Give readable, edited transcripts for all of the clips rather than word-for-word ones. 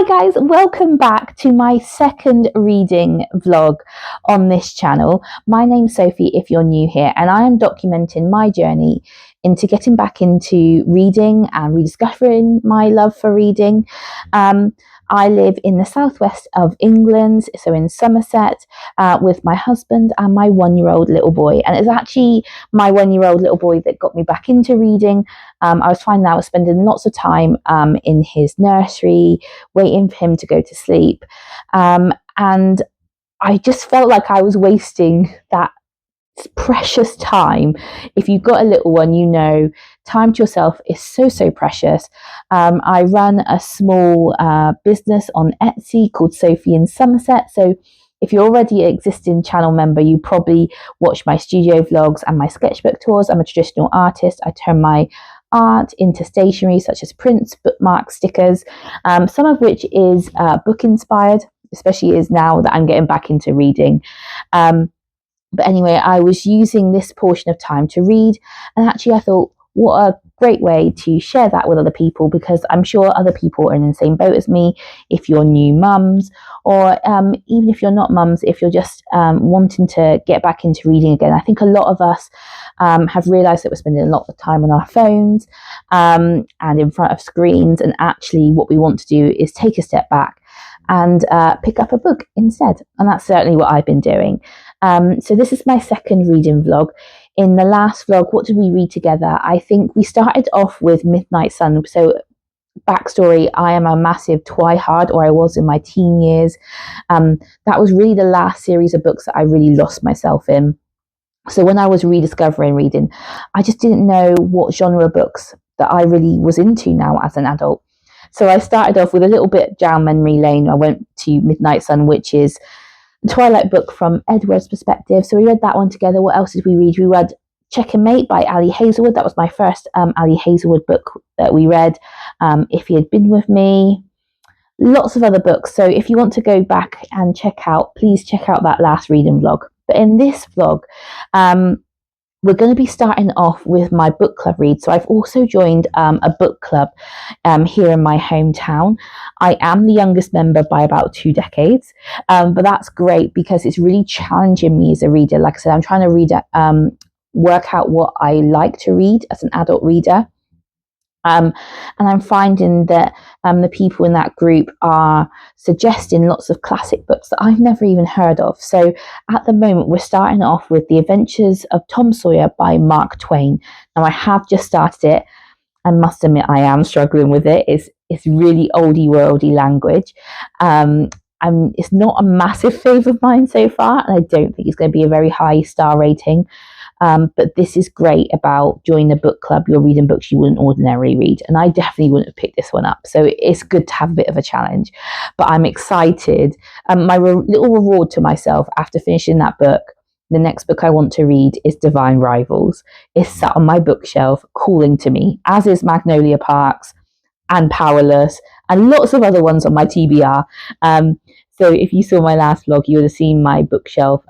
Hi guys, welcome back to my second reading vlog on this channel. My name's Sophie if you're new here, and I am documenting my journey into getting back into reading and rediscovering my love for reading. I live in the southwest of England, so in Somerset, with my husband and my 1-year-old little boy. And it's actually my 1-year-old little boy that got me back into reading. I was finding I was spending lots of time in his nursery, waiting for him to go to sleep. And I just felt like I was wasting that precious time. If you've got a little one, you know time to yourself is so precious. I run a small business on Etsy called Sophie in Somerset. So if you're already an existing channel member, you probably watch my studio vlogs and my sketchbook tours. I'm a traditional artist. I turn my art into stationery such as prints, bookmarks, stickers, some of which is book inspired, especially as now that I'm getting back into reading. But anyway, I was using this portion of time to read, and actually I thought, what a great way to share that with other people, because I'm sure other people are in the same boat as me. If you're new mums, or even if you're not mums, if you're just wanting to get back into reading again, I think a lot of us have realised that we're spending a lot of time on our phones and in front of screens, and actually what we want to do is take a step back and pick up a book instead. And that's certainly what I've been doing. So this is my second reading vlog. In the last vlog, what did we read together? I think we started off with Midnight Sun. So backstory, I am a massive twihard, or I was in my teen years. That was really the last series of books that I really lost myself in. So when I was rediscovering reading, I just didn't know what genre books that I really was into now as an adult. So I started off with a little bit down memory lane. I went to Midnight Sun, which is the Twilight book from Edward's perspective. So we read that one together. What else did we read? We read Checkmate by Ali Hazelwood. That was my first Ali Hazelwood book that we read. If He Had Been With Me. Lots of other books. So if you want to go back and please check out that last reading vlog. But in this vlog, we're going to be starting off with my book club read. So I've also joined a book club here in my hometown. I am the youngest member by about 2 decades, but that's great because it's really challenging me as a reader. Like I said, I'm trying to work out what I like to read as an adult reader. And I'm finding that the people in that group are suggesting lots of classic books that I've never even heard of. So at the moment, we're starting off with The Adventures of Tom Sawyer by Mark Twain. Now, I have just started it. I must admit, I am struggling with it. It's really oldie worldy language. It's not a massive favourite of mine so far, and I don't think it's going to be a very high star rating. But this is great about joining a book club. You're reading books you wouldn't ordinarily read. And I definitely wouldn't have picked this one up. So it's good to have a bit of a challenge. But I'm excited. My little reward to myself after finishing that book, the next book I want to read is Divine Rivals. It's sat on my bookshelf calling to me, as is Magnolia Parks and Powerless and lots of other ones on my TBR. So if you saw my last vlog, you would have seen my bookshelf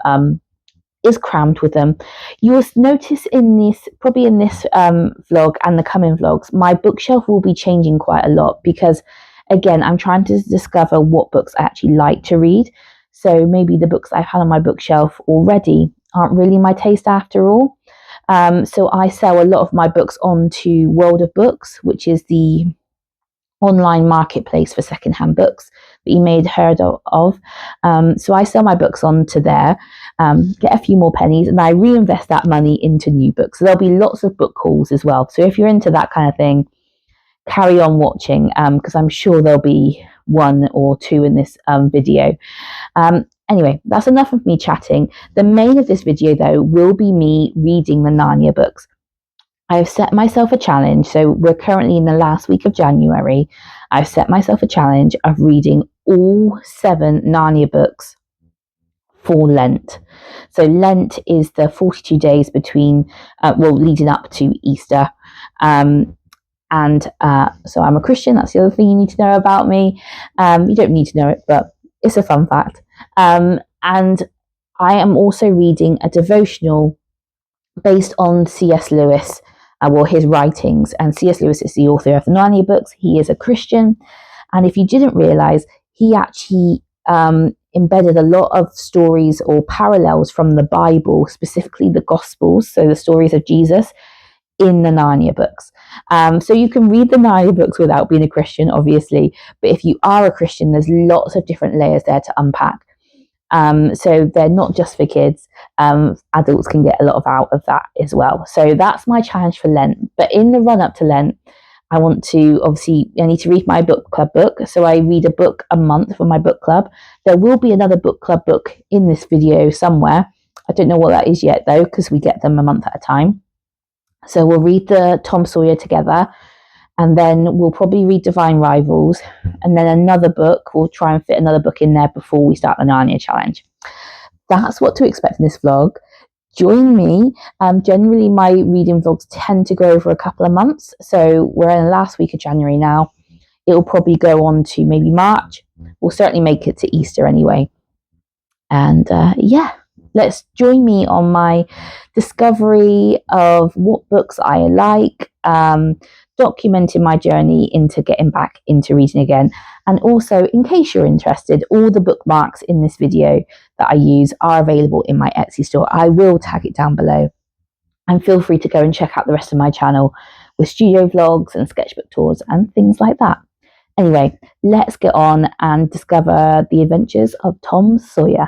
is crammed with them. You will notice in this vlog and the coming vlogs, my bookshelf will be changing quite a lot because, again, I'm trying to discover what books I actually like to read. So maybe the books I've had on my bookshelf already aren't really my taste after all. So I sell a lot of my books onto World of Books, which is the online marketplace for secondhand books that you may have heard of. So I sell my books onto there, get a few more pennies, and I reinvest that money into new books. So there'll be lots of book hauls as well. So if you're into that kind of thing, carry on watching, because I'm sure there'll be 1 or 2 in this video. Anyway, that's enough of me chatting. The main of this video, though, will be me reading the Narnia books. I've set myself a challenge. So we're currently in the last week of January. I've set myself a challenge of reading all 7 Narnia books for Lent. So Lent is the 42 days between, leading up to Easter. So I'm a Christian. That's the other thing you need to know about me. You don't need to know it, but it's a fun fact. And I am also reading a devotional based on C.S. Lewis, his writings. And C.S. Lewis is the author of the Narnia books. He is a Christian. And if you didn't realize, he actually embedded a lot of stories or parallels from the Bible, specifically the Gospels, so the stories of Jesus, in the Narnia books. So you can read the Narnia books without being a Christian, obviously, but if you are a Christian, there's lots of different layers there to unpack. So they're not just for kids. Adults can get a lot out of that as well. So that's my challenge for Lent. But in the run up to Lent, I need to read my book club book. So I read a book a month for my book club. There will be another book club book in this video somewhere. I don't know what that is yet though, because we get them a month at a time. So we'll read the Tom Sawyer together, and then we'll probably read Divine Rivals, and then another book. We'll try and fit another book in there before we start the Narnia challenge. That's what to expect in this vlog. Join me. Generally, my reading vlogs tend to go over a couple of months. So we're in the last week of January now. It'll probably go on to maybe March. We'll certainly make it to Easter anyway. And let's join me on my discovery of what books I like, documenting my journey into getting back into reading again. And also, in case you're interested, all the bookmarks in this video that I use are available in my Etsy store. I will tag it down below. And feel free to go and check out the rest of my channel with studio vlogs and sketchbook tours and things like that. Anyway, let's get on and discover the adventures of Tom Sawyer.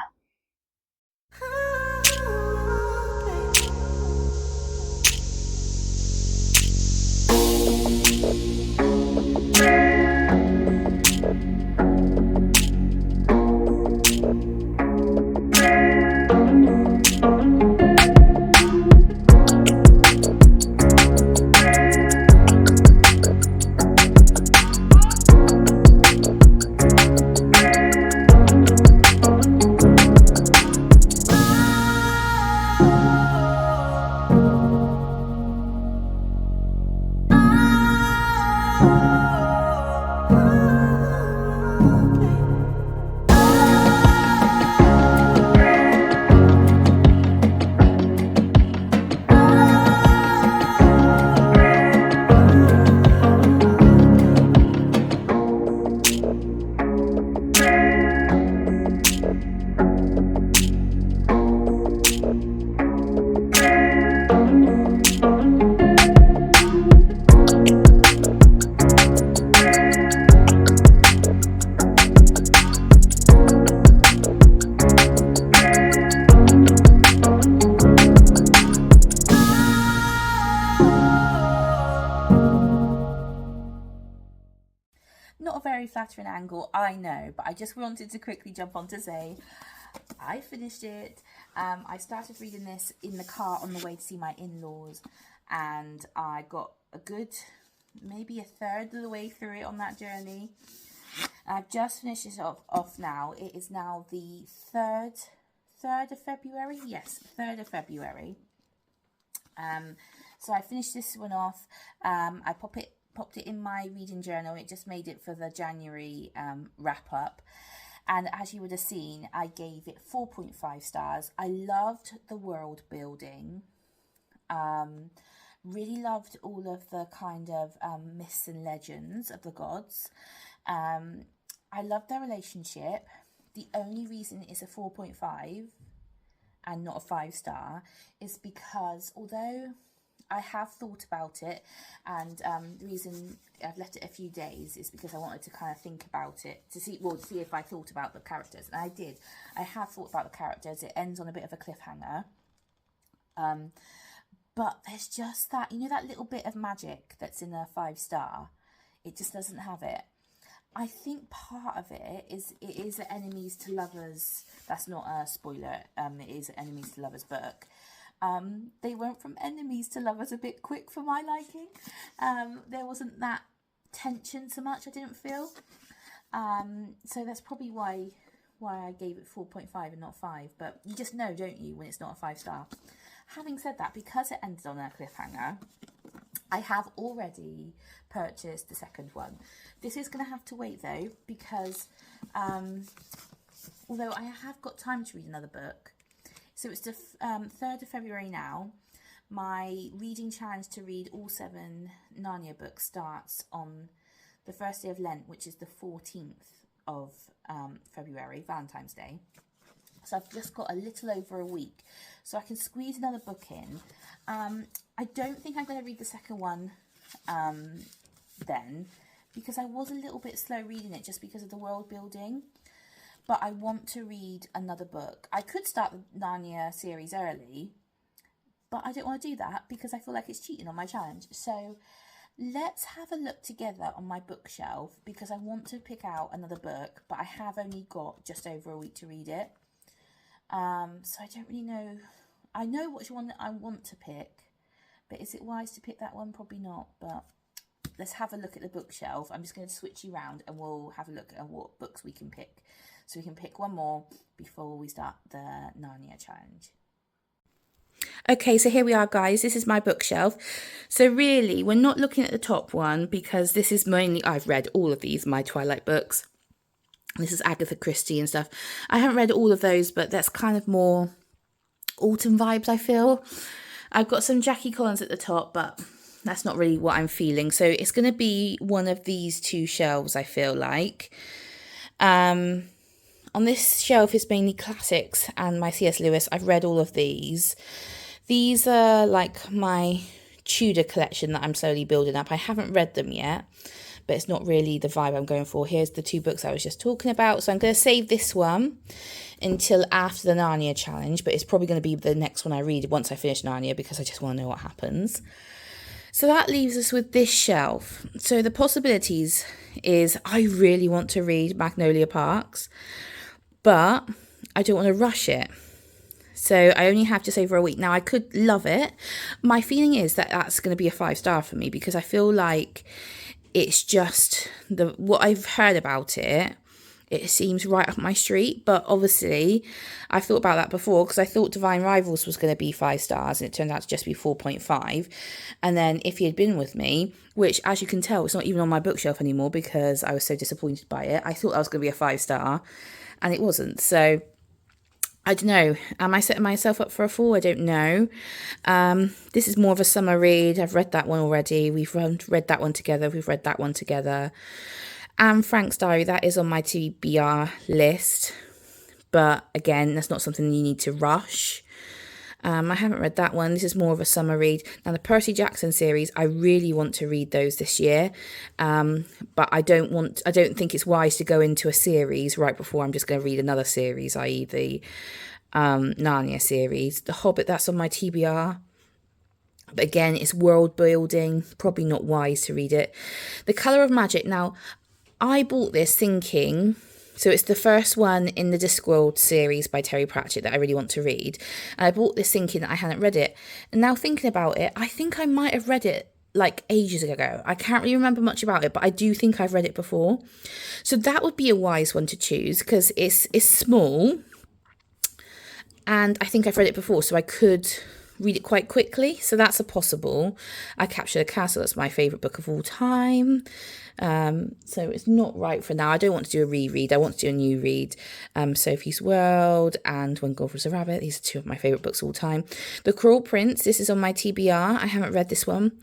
Not a very flattering angle, I know, but I just wanted to quickly jump on to say I finished it. I started reading this in the car on the way to see my in-laws, and I got a good, maybe a third of the way through it on that journey. I've just finished it off now. It is now the 3rd of February. Yes, 3rd of February. So I finished this one off. I popped it in my reading journal. It just made it for the January wrap up. And as you would have seen, I gave it 4.5 stars. I loved the world building. Really loved all of the kind of myths and legends of the gods. I loved their relationship. The only reason it's a 4.5 and not a 5-star is because although I have thought about it, and the reason I've left it a few days is because I wanted to kind of think about it to see if I thought about the characters, and I did. I have thought about the characters. It ends on a bit of a cliffhanger, but there's just that, you know, that little bit of magic that's in a 5-star. It just doesn't have it. I think part of it is enemies to lovers. That's not a spoiler. It is an enemies to lovers book. They went from enemies to lovers a bit quick for my liking. There wasn't that tension so much, I didn't feel. So that's probably why I gave it 4.5 and not 5. But you just know, don't you, when it's not a 5-star. Having said that, because it ended on a cliffhanger, I have already purchased the second one. This is going to have to wait though, because although I have got time to read another book, so it's the 3rd of February now. My reading challenge to read all 7 Narnia books starts on the first day of Lent, which is the 14th of February, Valentine's Day. So I've just got a little over a week, so I can squeeze another book in. I don't think I'm going to read the second one then, because I was a little bit slow reading it just because of the world building. But I want to read another book. I could start the Narnia series early, but I don't want to do that because I feel like it's cheating on my challenge. So let's have a look together on my bookshelf, because I want to pick out another book, but I have only got just over a week to read it. So I don't really know. I know which one I want to pick, but is it wise to pick that one? Probably not, but let's have a look at the bookshelf. I'm just going to switch you around and we'll have a look at what books we can pick. So we can pick one more before we start the Narnia challenge. Okay, so here we are, guys. This is my bookshelf. So really, we're not looking at the top one because this is mainly, I've read all of these, my Twilight books. This is Agatha Christie and stuff. I haven't read all of those, but that's kind of more autumn vibes, I feel. I've got some Jackie Collins at the top, but that's not really what I'm feeling. So it's going to be one of these two shelves, I feel like. On this shelf is mainly classics and my C.S. Lewis. I've read all of these. These are like my Tudor collection that I'm slowly building up. I haven't read them yet, but it's not really the vibe I'm going for. Here's the two books I was just talking about. So I'm going to save this one until after the Narnia challenge, but it's probably going to be the next one I read once I finish Narnia, because I just want to know what happens. So that leaves us with this shelf. So the possibilities is I really want to read Magnolia Parks, but I don't want to rush it. So I only have just over a week. Now, I could love it. My feeling is that that's going to be a 5-star for me, because I feel like it's just what I've heard about it. It seems right up my street, but obviously I've thought about that before, because I thought Divine Rivals was going to be 5 stars and it turned out to just be 4.5. And then If He Had Been With Me, which, as you can tell, it's not even on my bookshelf anymore because I was so disappointed by it. I thought that was going to be a 5-star and it wasn't. So I don't know. Am I setting myself up for a fall? I don't know. This is more of a summer read. I've read that one already. We've read that one together. We've read that one together. And Frank's Diary, that is on my TBR list. But again, that's not something you need to rush. I haven't read that one. This is more of a summer read. Now, the Percy Jackson series, I really want to read those this year. But I don't think it's wise to go into a series right before I'm just going to read another series, i.e. the Narnia series. The Hobbit, that's on my TBR. But again, it's world building. Probably not wise to read it. The Colour of Magic. Now, I bought this thinking... So it's the first one in the Discworld series by Terry Pratchett that I really want to read. And I bought this thinking that I hadn't read it. And now thinking about it, I think I might have read it like ages ago. I can't really remember much about it, but I do think I've read it before. So that would be a wise one to choose, because it's small. And I think I've read it before, so I could read it quite quickly. So that's a possible. I Capture the Castle, that's my favourite book of all time. So it's not right for now. I don't want to do a reread. I want to do a new read. Sophie's World and When God Was a Rabbit. These are two of my favourite books of all time. The Cruel Prince. This is on my TBR. I haven't read this one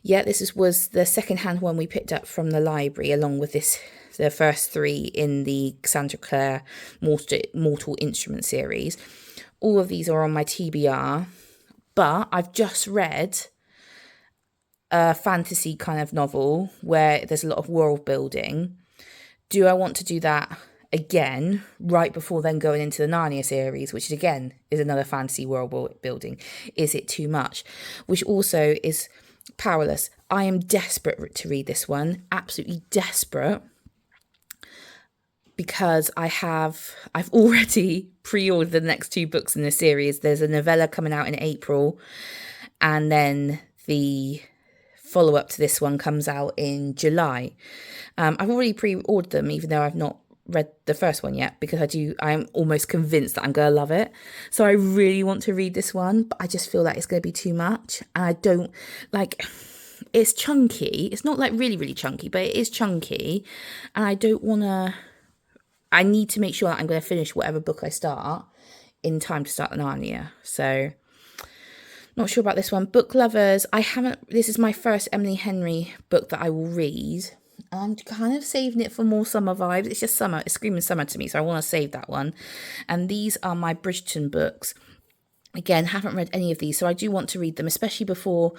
yet. This was the second-hand one we picked up from the library, along with the first 3 in the Cassandra Clare Mortal Instrument series. All of these are on my TBR. But I've just read a fantasy kind of novel where there's a lot of world building. Do I want to do that again right before then going into the Narnia series, which again is another fantasy world building? Is it too much? Which also is powerless. I am desperate to read this one, absolutely desperate, because I've already pre-ordered the next 2 books in the series. There's a novella coming out in April, and then the follow-up to this one comes out in July. I've already pre-ordered them, even though I've not read the first one yet, because I'm almost convinced that I'm going to love it. So I really want to read this one, but I just feel like it's going to be too much. And I don't like... It's chunky. It's not like really, really chunky, but it is chunky. And I don't want to... I need to make sure that I'm going to finish whatever book I start in time to start the Narnia. So, not sure about this one. Book Lovers. This is my first Emily Henry book that I will read. I'm kind of saving it for more summer vibes. It's just summer. It's screaming summer to me, so I want to save that one. And these are my Bridgerton books. Again, haven't read any of these, so I do want to read them, especially before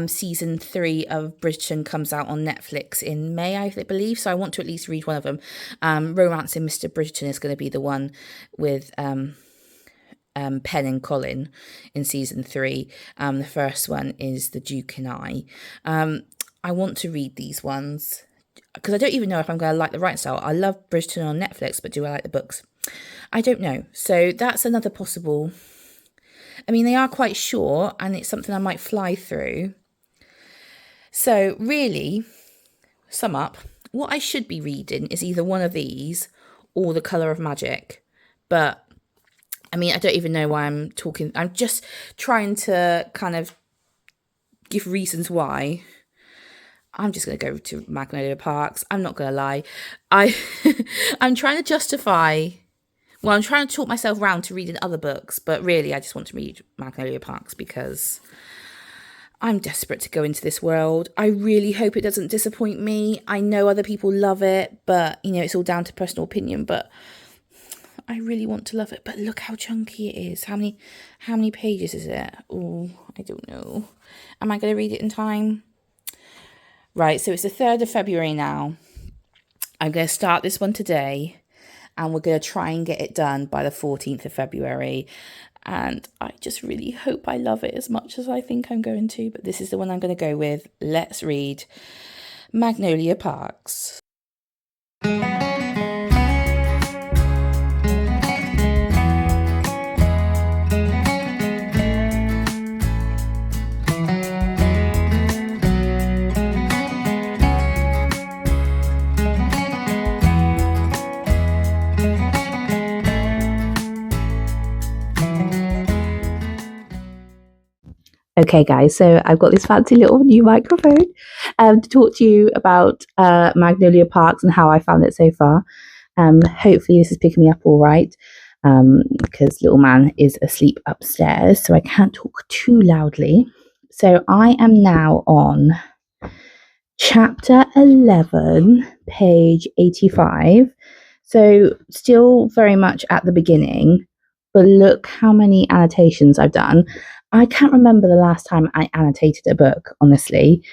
season 3 of Bridgerton comes out on Netflix in May, I believe. So I want to at least read one of them. Romancing Mr. Bridgerton is going to be the one with Penn and Colin in season 3. The first one is The Duke and I want to read these ones because I don't even know if I'm going to like the writing style. I love Bridgerton on Netflix, but do I like the books? I don't know. So that's another possible. I mean, they are quite short and it's something I might fly through. So really, sum up, what I should be reading is either one of these or The Colour of Magic. But, I mean, I don't even know why I'm talking. I'm just trying to kind of give reasons why. I'm just going to go to Magnolia Parks. I'm not going to lie. I'm trying to justify. Well, I'm trying to talk myself around to reading other books, but really I just want to read Magnolia Parks because I'm desperate to go into this world. I really hope it doesn't disappoint me. I know other people love it, but, you know, it's all down to personal opinion, but I really want to love it. But look how chunky it is. How many pages is it? Oh, I don't know. Am I going to read it in time? Right, so it's the 3rd of February now. I'm going to start this one today. And we're going to try and get it done by the 14th of February. And I just really hope I love it as much as I think I'm going to. But this is the one I'm going to go with. Let's read Magnolia Parks. Okay, guys, so I've got this fancy little new microphone to talk to you about Magnolia Parks and how I found it so far. Hopefully this is picking me up all right because little man is asleep upstairs, so I can't talk too loudly. So I am now on chapter 11, page 85. So still very much at the beginning, but look how many annotations I've done. I can't remember the last time I annotated a book, honestly.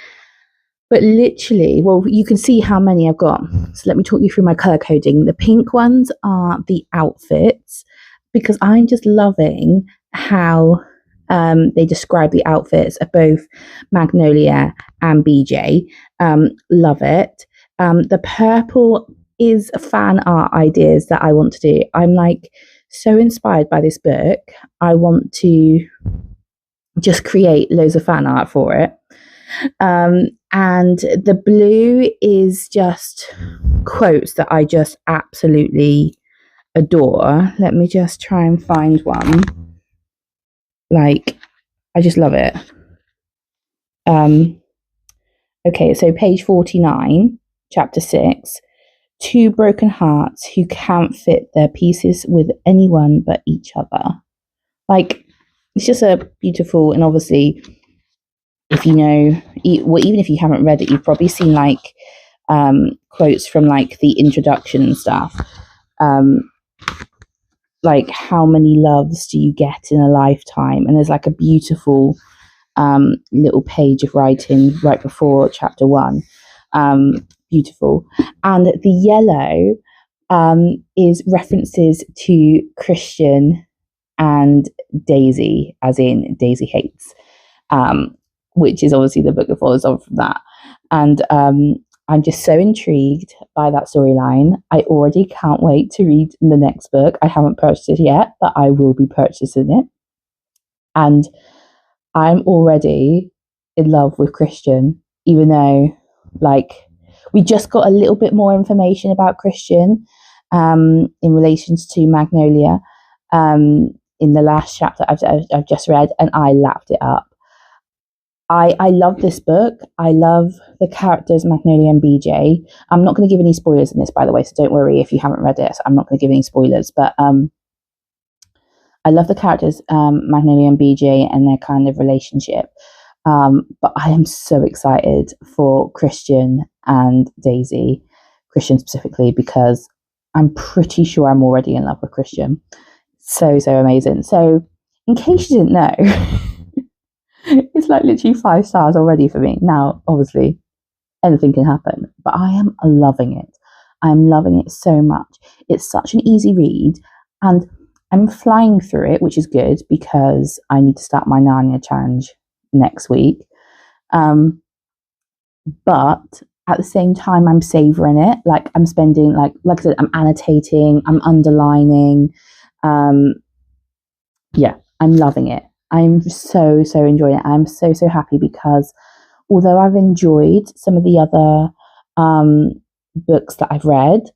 But literally, well, you can see how many I've got. So let me talk you through my colour coding. The pink ones are the outfits, because I'm just loving how they describe the outfits of both Magnolia and BJ. Love it. The purple is fan art ideas that I want to do. I'm like so inspired by this book. I want to just create loads of fan art for it. And the blue is just quotes that I just absolutely adore. Let me just try and find one. Like, I just love it. Okay, so page 49, chapter 6. 2 broken hearts who can't fit their pieces with anyone but each other. Like, it's just a beautiful, and obviously, if you know, well, even if you haven't read it, you've probably seen like quotes from like the introduction and stuff. Like, how many loves do you get in a lifetime? And there's like a beautiful little page of writing right before chapter 1. Beautiful. And the yellow is references to Christian and Daisy, as in Daisy Hates, which is obviously the book that follows on from that. And I'm just so intrigued by that storyline. I already can't wait to read the next book. I haven't purchased it yet, but I will be purchasing it. And I'm already in love with Christian, even though, like, we just got a little bit more information about Christian in relations to Magnolia in the last chapter I've just read, and I lapped it up. I love this book. I love the characters Magnolia and BJ. I'm not going to give any spoilers in this, by the way, so don't worry if you haven't read it. I'm not going to give any spoilers, but I love the characters Magnolia and BJ and their kind of relationship. But I am so excited for Christian and Daisy, Christian specifically, because I'm pretty sure I'm already in love with Christian. So amazing. So in case you didn't know, it's like literally 5 stars already for me. Now, obviously, anything can happen, but I am loving it. I'm loving it so much. It's such an easy read, and I'm flying through it, which is good because I need to start my Narnia challenge next week. But at the same time, I'm savoring it. Like I'm spending, like I said, I'm annotating, I'm underlining. Yeah, I'm loving it. I'm so enjoying it. I'm so happy because although I've enjoyed some of the other books that I've read,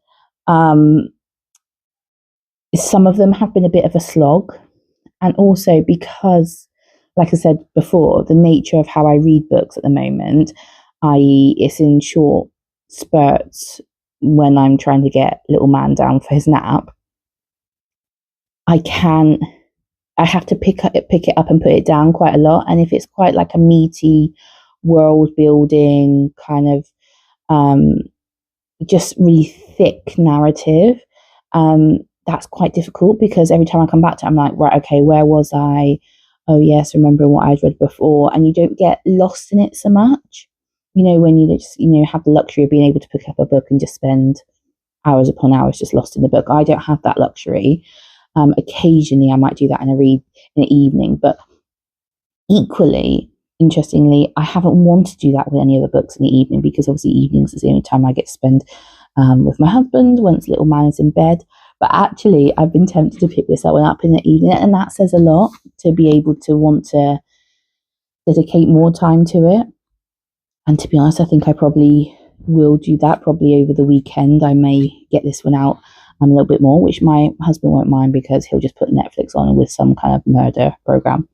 some of them have been a bit of a slog. And also because, like I said before, the nature of how I read books at the moment, i.e., it's in short spurts when I'm trying to get little man down for his nap, I have to pick it up and put it down quite a lot. And if it's quite like a meaty world building kind of just really thick narrative, that's quite difficult because every time I come back to it, I'm like, right, okay, where was I? Oh yes, remembering what I'd read before, and you don't get lost in it so much. When you just have the luxury of being able to pick up a book and just spend hours upon hours just lost in the book. I don't have that luxury. Occasionally, I might do that in a read in the evening, but equally, interestingly, I haven't wanted to do that with any other books in the evening because obviously evenings is the only time I get to spend with my husband once little man is in bed. But actually, I've been tempted to pick this one up in the evening, and that says a lot to be able to want to dedicate more time to it. And to be honest, I think I probably will do that probably over the weekend. I may get this one out a little bit more, which my husband won't mind because he'll just put Netflix on with some kind of murder program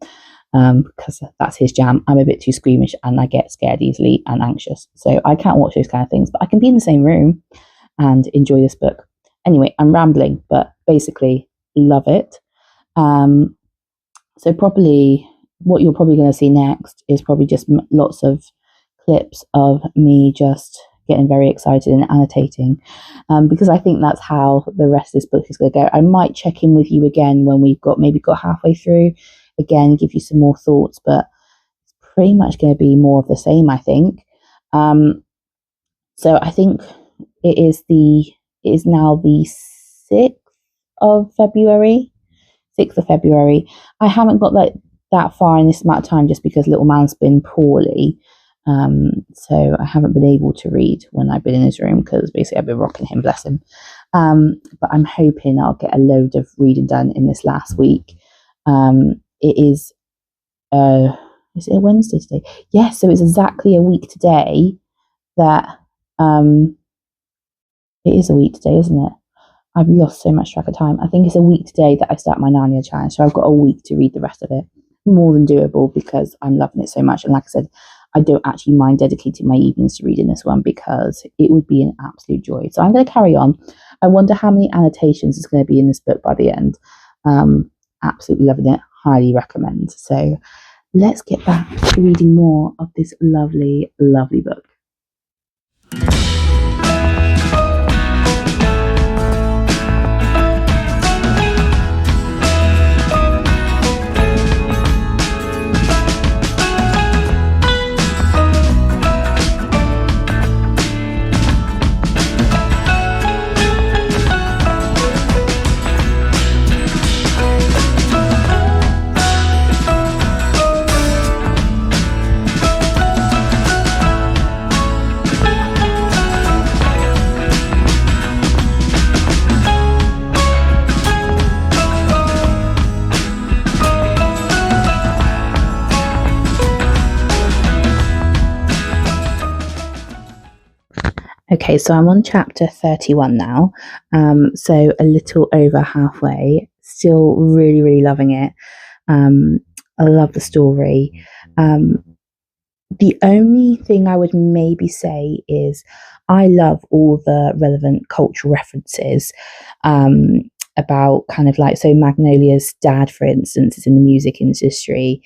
because that's his jam. I'm a bit too squeamish and I get scared easily and anxious. So I can't watch those kind of things, but I can be in the same room and enjoy this book. Anyway, I'm rambling, but basically love it. So probably what you're probably going to see next is probably just lots of clips of me just getting very excited and annotating because I think that's how the rest of this book is going to go. I might check in with you again when we've got halfway through, again, give you some more thoughts, but it's pretty much going to be more of the same, I think. So I think it is now the 6th of February. 6th of February. I haven't got that far in this amount of time just because little man's been poorly. So I haven't been able to read when I've been in his room because basically I've been rocking him, bless him. But I'm hoping I'll get a load of reading done in this last week. It is it a Wednesday today? Yes, so it's exactly a week today that it is a week today, isn't it? I've lost so much track of time. I think it's a week today that I start my Narnia challenge, so I've got a week to read the rest of it. More than doable because I'm loving it so much. And like I said, I don't actually mind dedicating my evenings to reading this one because it would be an absolute joy. So I'm going to carry on. I wonder how many annotations is going to be in this book by the end. Absolutely loving it. Highly recommend. So let's get back to reading more of this lovely, lovely book. Okay, so I'm on chapter 31 now, so a little over halfway. Still really, really loving it. I love the story. The only thing I would maybe say is I love all the relevant cultural references. about kind of like, so Magnolia's dad, for instance, is in the music industry.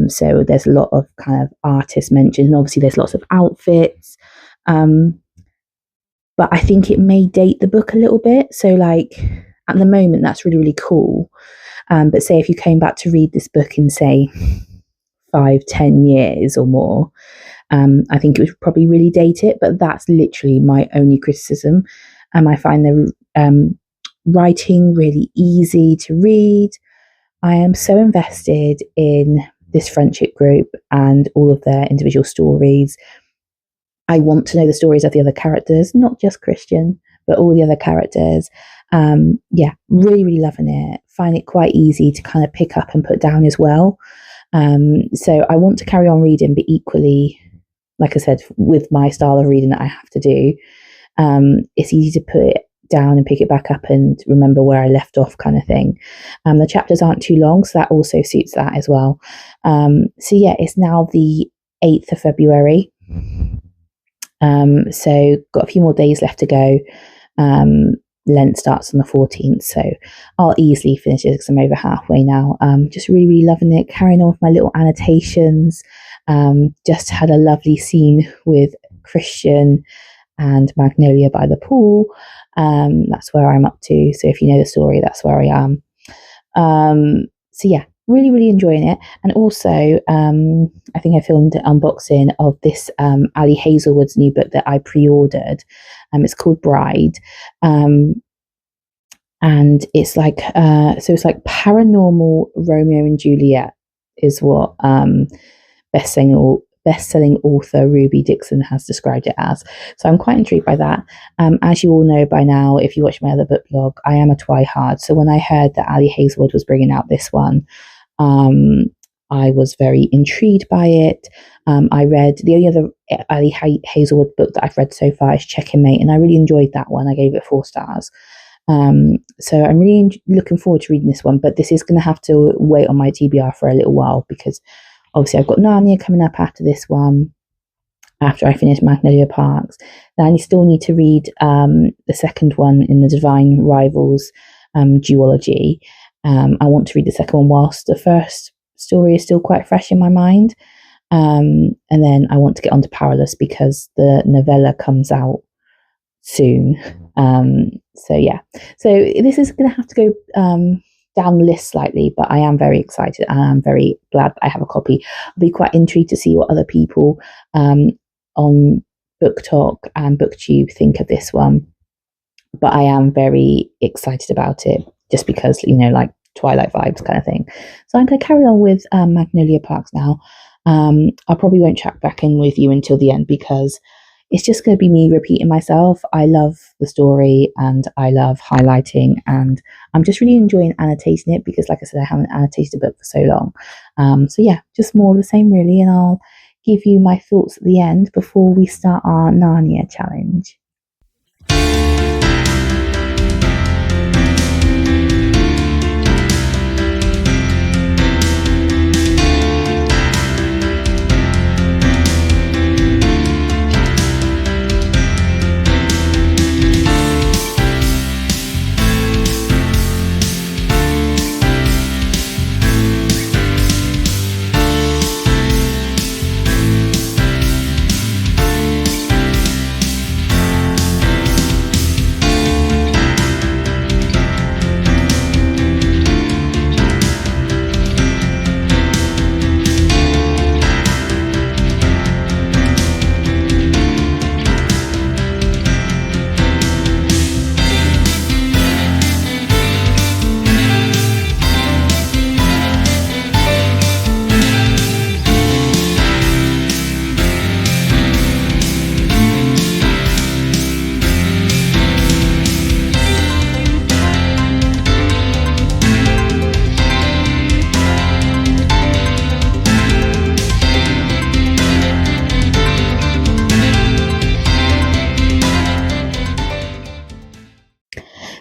So there's a lot of kind of artists mentioned, and obviously there's lots of outfits. But I think it may date the book a little bit. So like at the moment, that's really, really cool. But say if you came back to read this book in, say, 5-10 years or more, I think it would probably really date it. But that's literally my only criticism. I find the writing really easy to read. I am so invested in this friendship group and all of their individual stories. I want to know the stories of the other characters, not just Christian, but all the other characters. Yeah, really, really loving it. Find it quite easy to kind of pick up and put down as well. So I want to carry on reading, but equally, like I said, with my style of reading that I have to do, it's easy to put it down and pick it back up and remember where I left off, kind of thing. The chapters aren't too long, so that also suits that as well. So yeah, it's now the 8th of February. So got a few more days left to go. Lent starts on the 14th, so I'll easily finish it because I'm over halfway now. Just really, really loving it, carrying on with my little annotations. Just had a lovely scene with Christian and Magnolia by the pool. That's where I'm up to. So if you know the story, that's where I am. So yeah, really, really enjoying it. And also, I think I filmed an unboxing of this Ali Hazelwood's new book that I pre-ordered. It's called Bride. And it's like, so it's like paranormal Romeo and Juliet is what best-selling author Ruby Dixon has described it as. So I'm quite intrigued by that. As you all know by now, if you watch my other book blog, I am a twihard. So when I heard that Ali Hazelwood was bringing out this one, I was very intrigued by it. I read the only other Ali Hazelwood book that I've read so far is Check-in Mate, and I really enjoyed that one. I gave it 4 stars. So I'm really looking forward to reading this one, but this is going to have to wait on my TBR for a little while because obviously I've got Narnia coming up after this one, after I finish Magnolia Parks. Then I still need to read the second one in the Divine Rivals duology. I want to read the second one whilst the first story is still quite fresh in my mind. And then I want to get onto Powerless because the novella comes out soon. So yeah, so this is going to have to go down the list slightly, but I am very excited and I'm very glad that I have a copy. I'll be quite intrigued to see what other people on Book Talk and BookTube think of this one. But I am very excited about it just because, you know, like Twilight vibes kind of thing. So I'm going to carry on with Magnolia Parks now. I probably won't check back in with you until the end because it's just going to be me repeating myself. I love the story and I love highlighting, and I'm just really enjoying annotating it because, like I said, I haven't annotated a book for so long. So yeah, just more of the same really, and I'll give you my thoughts at the end before we start our Narnia challenge.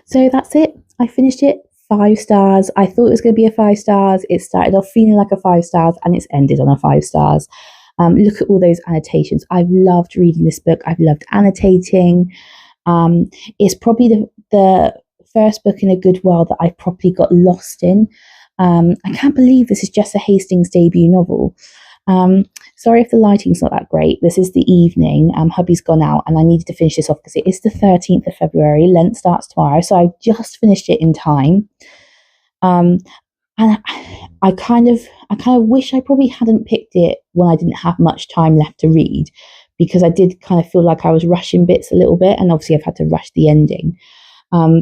So that's it. I finished it. 5 stars. I thought it was going to be a 5 stars. It started off feeling like a 5 stars and it's ended on a 5 stars. Look at all those annotations. I've loved reading this book. I've loved annotating. It's probably the first book in a good while that I properly got lost in. I can't believe this is Jessa Hastings' debut novel. Sorry if the lighting's not that great. This is the evening. Hubby's gone out and I needed to finish this off because it is the 13th of February. Lent starts tomorrow. So I just finished it in time. And I kind of wish I probably hadn't picked it when I didn't have much time left to read, because I did kind of feel like I was rushing bits a little bit, and obviously I've had to rush the ending.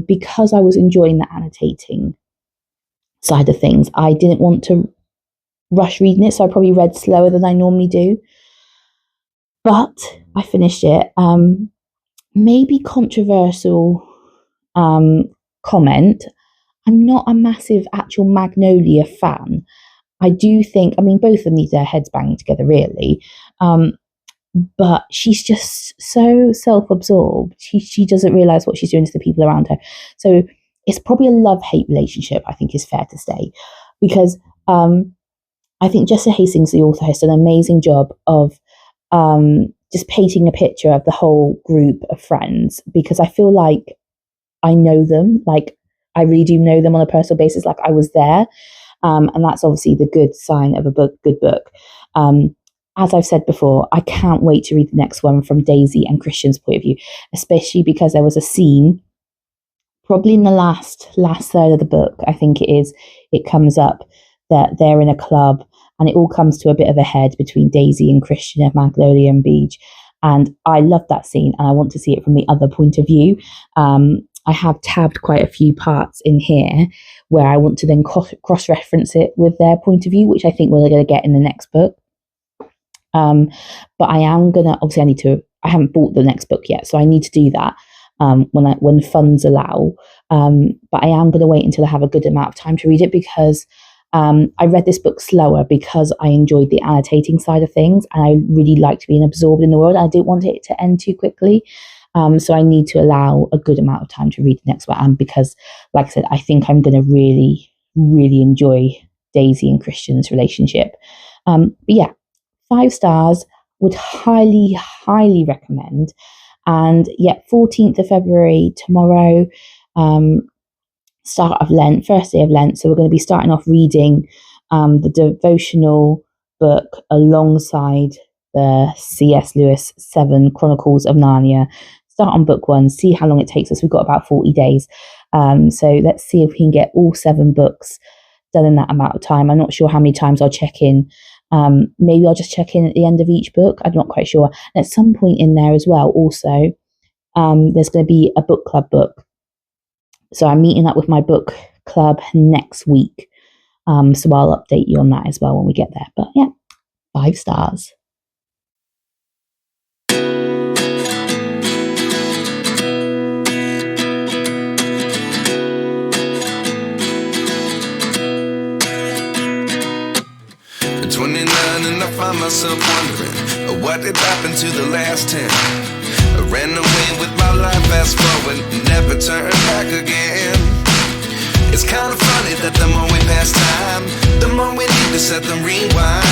Because I was enjoying the annotating side of things, I didn't want to rush reading it, so I probably read slower than I normally do. But I finished it. Maybe controversial comment. I'm not a massive actual Magnolia fan. I do think, I mean, both of them need their heads banging together, really. But she's just so self-absorbed. She doesn't realise what she's doing to the people around her. So it's probably a love-hate relationship, I think is fair to say. Because I think Jessa Hastings, the author, has done an amazing job of just painting a picture of the whole group of friends, because I feel like I know them. Like, I really do know them on a personal basis, like I was there. And that's obviously the good sign of a good book. As I've said before, I can't wait to read the next one from Daisy and Christian's point of view, especially because there was a scene, probably in the last third of the book, I think it is, it comes up that they're in a club and it all comes to a bit of a head between Daisy and Christian and Magnolia and Beach. And I love that scene and I want to see it from the other point of view. I have tabbed quite a few parts in here where I want to then cross-reference it with their point of view, which I think we're going to get in the next book. But I am going to, obviously I haven't bought the next book yet, so I need to do that when funds allow. But I am going to wait until I have a good amount of time to read it, because I read this book slower because I enjoyed the annotating side of things and I really liked being absorbed in the world. I didn't want it to end too quickly. So I need to allow a good amount of time to read the next one. And because, like I said, I think I'm going to really, really enjoy Daisy and Christian's relationship. But yeah, 5 stars, would highly, highly recommend. And yeah, 14th of February, tomorrow, start of Lent, first day of Lent. So we're going to be starting off reading the devotional book alongside the C.S. Lewis 7 Chronicles of Narnia. Start on book 1, see how long it takes us. We've got about 40 days. So let's see if we can get all 7 books done in that amount of time. I'm not sure how many times I'll check in. Maybe I'll just check in at the end of each book. I'm not quite sure. And at some point in there as well, also, there's going to be a book club book. So I'm meeting up with my book club next week. So I'll update you on that as well when we get there. But yeah, 5 stars. At 29 and I find myself wondering what did happen to the last 10. I ran away with my life, fast forward, never turn back again. It's kind of funny that the more we pass time, the more we need to set them rewind.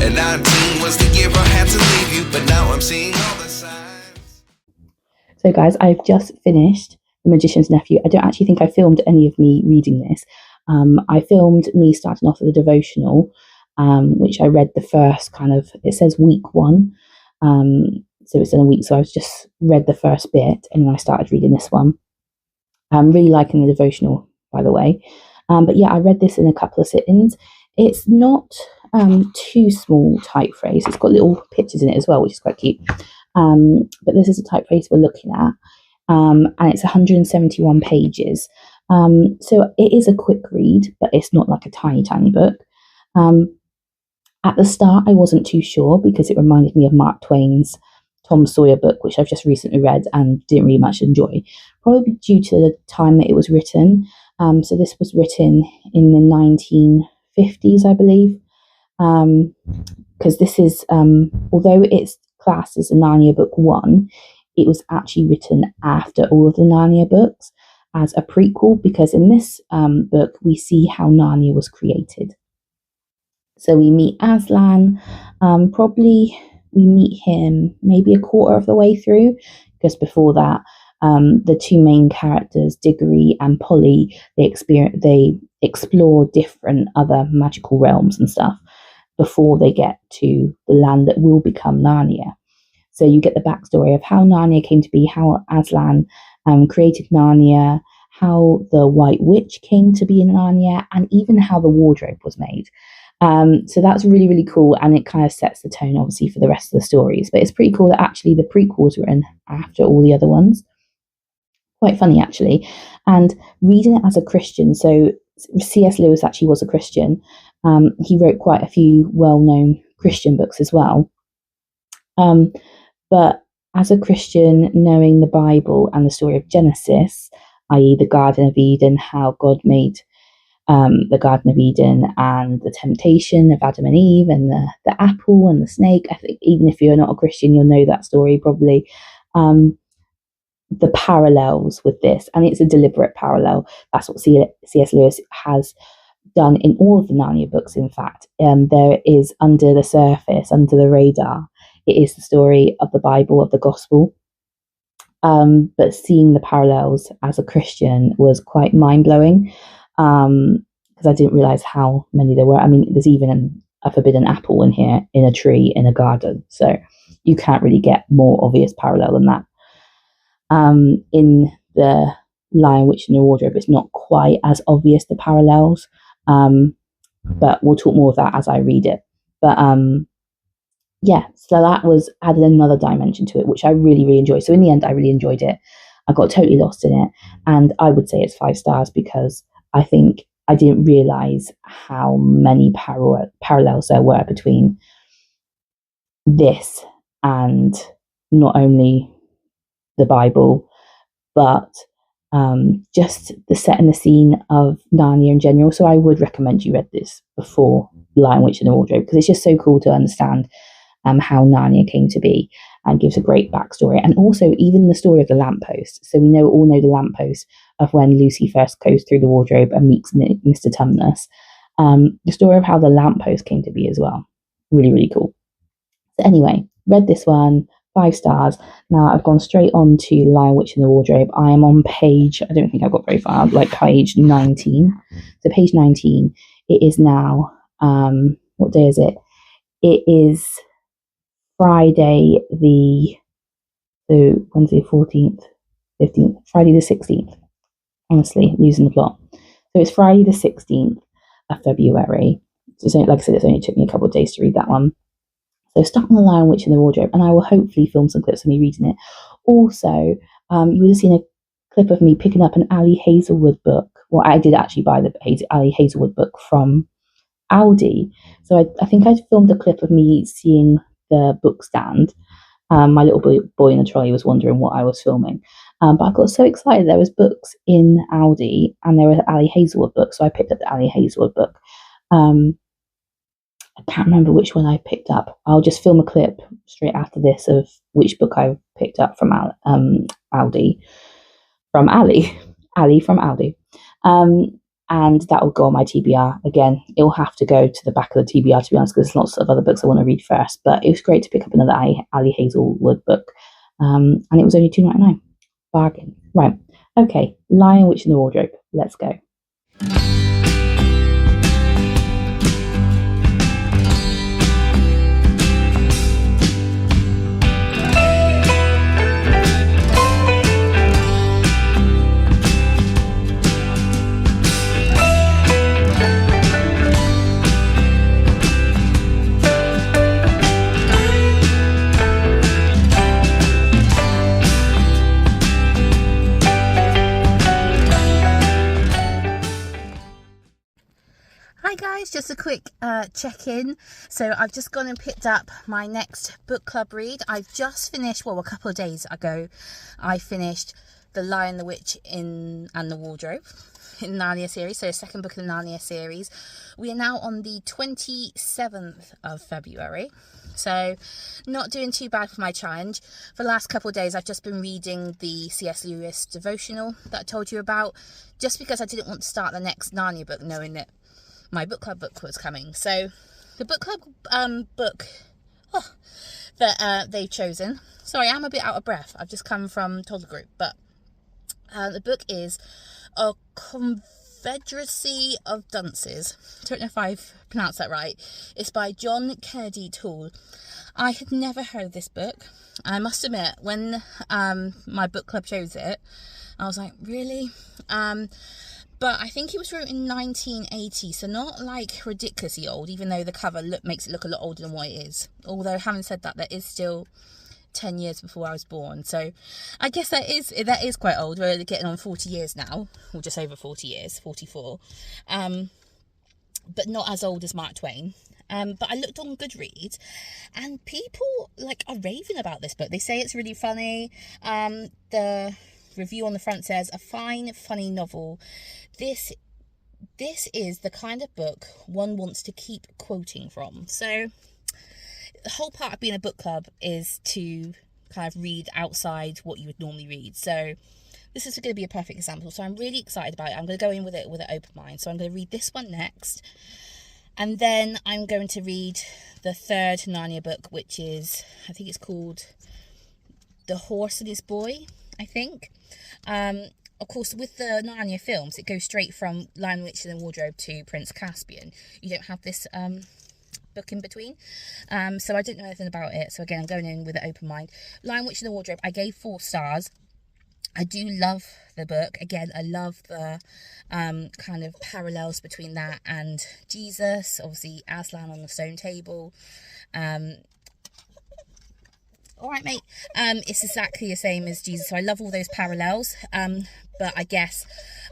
And 19 was the year I had to leave you, but now I'm seeing all the signs. So guys, I've just finished The Magician's Nephew. I don't actually think I filmed any of me reading this. I filmed me starting off with a devotional, which I read the first kind of, it says week 1. So it's in a week, so I've just read the first bit and then I started reading this one. I'm really liking the devotional, by the way. But yeah, I read this in a couple of sit-ins. It's not too small typeface. It's got little pictures in it as well, which is quite cute. But this is a typeface we're looking at. And it's 171 pages. So it is a quick read, but it's not like a tiny, tiny book. At the start, I wasn't too sure because it reminded me of Mark Twain's Tom Sawyer book, which I've just recently read and didn't really much enjoy, probably due to the time that it was written. So this was written in the 1950s, I believe, because this is, although it's classed as a Narnia book 1, it was actually written after all of the Narnia books as a prequel, because in this book, we see how Narnia was created. So we meet Aslan, probably we meet him maybe a quarter of the way through, because before that, the two main characters, Diggory and Polly, they explore different other magical realms and stuff before they get to the land that will become Narnia. So you get the backstory of how Narnia came to be, how Aslan created Narnia, how the White Witch came to be in Narnia, and even how the wardrobe was made. So that's really, really cool, and it kind of sets the tone, obviously, for the rest of the stories. But it's pretty cool that actually the prequels were in after all the other ones. Quite funny, actually. And reading it as a Christian, so C.S. Lewis actually was a Christian. He wrote quite a few well-known Christian books as well. But as a Christian, knowing the Bible and the story of Genesis, i.e. the Garden of Eden, how God made the Garden of Eden and the temptation of Adam and Eve and the apple and the snake. I think even if you're not a Christian, you'll know that story probably. The parallels with this, and it's a deliberate parallel. That's what C.S. Lewis has done in all of the Narnia books, in fact. There is under the surface, under the radar, it is the story of the Bible, of the gospel. But seeing the parallels as a Christian was quite mind-blowing, because I didn't realise how many there were. I mean, there's even a forbidden apple in here, in a tree, in a garden. So you can't really get more obvious parallel than that. In the Lion, Witch and the Wardrobe, it's not quite as obvious, the parallels. But we'll talk more of that as I read it. But yeah, so that was added another dimension to it, which I really, really enjoyed. So in the end, I really enjoyed it. I got totally lost in it. And I would say it's 5 stars because I think I didn't realise how many parallels there were between this and not only the Bible, but just the set and the scene of Narnia in general. So I would recommend you read this before Lion, Witch and the Wardrobe, because it's just so cool to understand how Narnia came to be, and gives a great backstory. And also even the story of the lamppost. So we all know the lamppost of when Lucy first goes through the wardrobe and meets Mr. Tumnus. The story of how the lamppost came to be as well. Really, really cool. So anyway, read this one, 5 stars. Now I've gone straight on to Lion, Witch and the Wardrobe. I am on page, I don't think I've got very far, like page 19. So page 19, it is now, what day is it? It is Friday Wednesday 14th, 15th, Friday the 16th. Honestly, losing the plot. So it's Friday the 16th of February. So like I said, it's only took me a couple of days to read that one. So start on The Lion, Witch and the Wardrobe, and I will hopefully film some clips of me reading it. Also, you would have seen a clip of me picking up an Ali Hazelwood book. Well, I did actually buy the Ali Hazelwood book from Aldi. So I think I filmed a clip of me seeing the book stand. My little boy in the trolley was wondering what I was filming. But I got so excited. There was books in Aldi and there were Ali Hazelwood books. So I picked up the Ali Hazelwood book. I can't remember which one I picked up. I'll just film a clip straight after this of which book I picked up from Aldi. From Ali. Ali from Aldi. And that will go on my TBR. Again, it will have to go to the back of the TBR, to be honest, because there's lots of other books I want to read first. But it was great to pick up another Ali Hazelwood book. And it was only $2.99. Bargain. Right. Okay. Lion, Witch and the Wardrobe. Let's go. Just a quick check-in. So I've just gone and picked up my next book club read. I've just finished, well, a couple of days ago, I finished The Lion, the Witch and the Wardrobe in Narnia series, so the second book in the Narnia series. We are now on the 27th of February, so not doing too bad for my challenge. For the last couple of days I've just been reading the C.S. Lewis devotional that I told you about, just because I didn't want to start the next Narnia book knowing that my book club book was coming. So the book club book that they've chosen, sorry, I'm a bit out of breath, I've just come from toddler group, but The book is A Confederacy of Dunces. I don't know if I've pronounced that right. It's by John Kennedy Toole. I had never heard of this book. I must admit, when my book club chose it, I was like, really? But I think it was written in 1980, so not like ridiculously old, even though the cover makes it look a lot older than what it is. Although, having said that, that is still 10 years before I was born, so I guess that is quite old. We're getting on 40 years now, or just over 40 years, 44, but not as old as Mark Twain. But I looked on Goodreads, and people are raving about this book. They say it's really funny. The review on the front says, a fine, funny novel. This is the kind of book one wants to keep quoting from. So the whole part of being a book club is to kind of read outside what you would normally read. So this is going to be a perfect example. So I'm really excited about it. I'm going to go in with it with an open mind. So I'm going to read this one next. And then I'm going to read the third Narnia book, which is, I think it's called The Horse and His Boy, I think. Of course, with the Narnia films, it goes straight from Lion, Witch and the Wardrobe to Prince Caspian. You don't have this book in between. So I didn't know anything about it. So again, I'm going in with an open mind. Lion, Witch and the Wardrobe, I gave 4 stars. I do love the book. Again, I love the kind of parallels between that and Jesus. Obviously, Aslan on the stone table. All right, mate. It's exactly the same as Jesus. So I love all those parallels. But I guess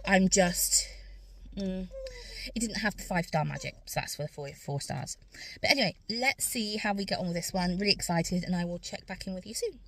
I'm just... it didn't have the 5-star magic, so that's for the 4 stars. But anyway, let's see how we get on with this one. Really excited, and I will check back in with you soon.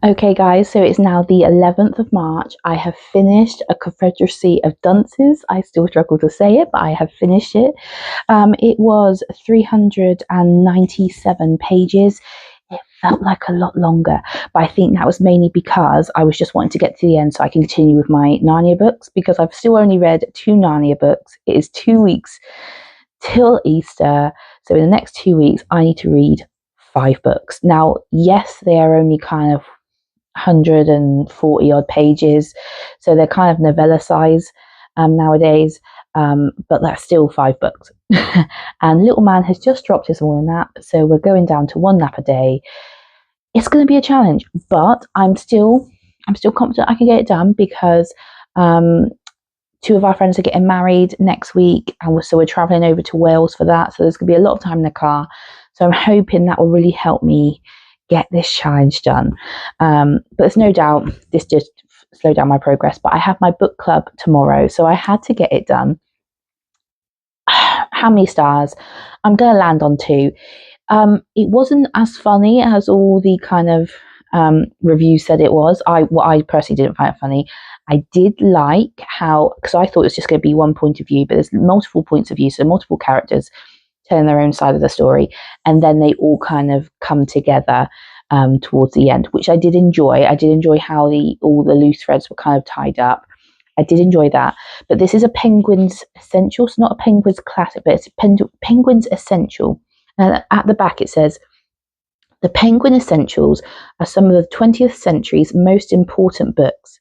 Okay guys, so it's now the 11th of March. I have finished A Confederacy of Dunces. I still struggle to say it, but I have finished it. It was 397 pages. It felt like a lot longer, but I think that was mainly because I was just wanting to get to the end so I can continue with my Narnia books, because I've still only read 2 Narnia books. It is 2 weeks till Easter, so in the next 2 weeks I need to read 5 books. Now, yes, they are only kind of 140 odd pages, so they're kind of novella size nowadays, but that's still 5 books. And little man has just dropped his morning nap, so we're going down to 1 nap a day. It's going to be a challenge, but I'm still confident I can get it done, because 2 of our friends are getting married next week, and we're traveling over to Wales for that, so there's going to be a lot of time in the car. So I'm hoping that will really help me get this challenge done. But there's no doubt this just slowed down my progress. But I have my book club tomorrow, so I had to get it done. How many stars? I'm going to land on 2. It wasn't as funny as all the kind of reviews said it was. I personally didn't find it funny. I did like how, because I thought it was just going to be one point of view, but there's multiple points of view, so multiple characters telling their own side of the story, and then they all kind of come together towards the end, which I did enjoy. I did enjoy how all the loose threads were kind of tied up. I did enjoy that. But this is a Penguins Essential. It's not a Penguins Classic, but it's a Penguins Essential. And at the back it says, the Penguin Essentials are some of the 20th century's most important books.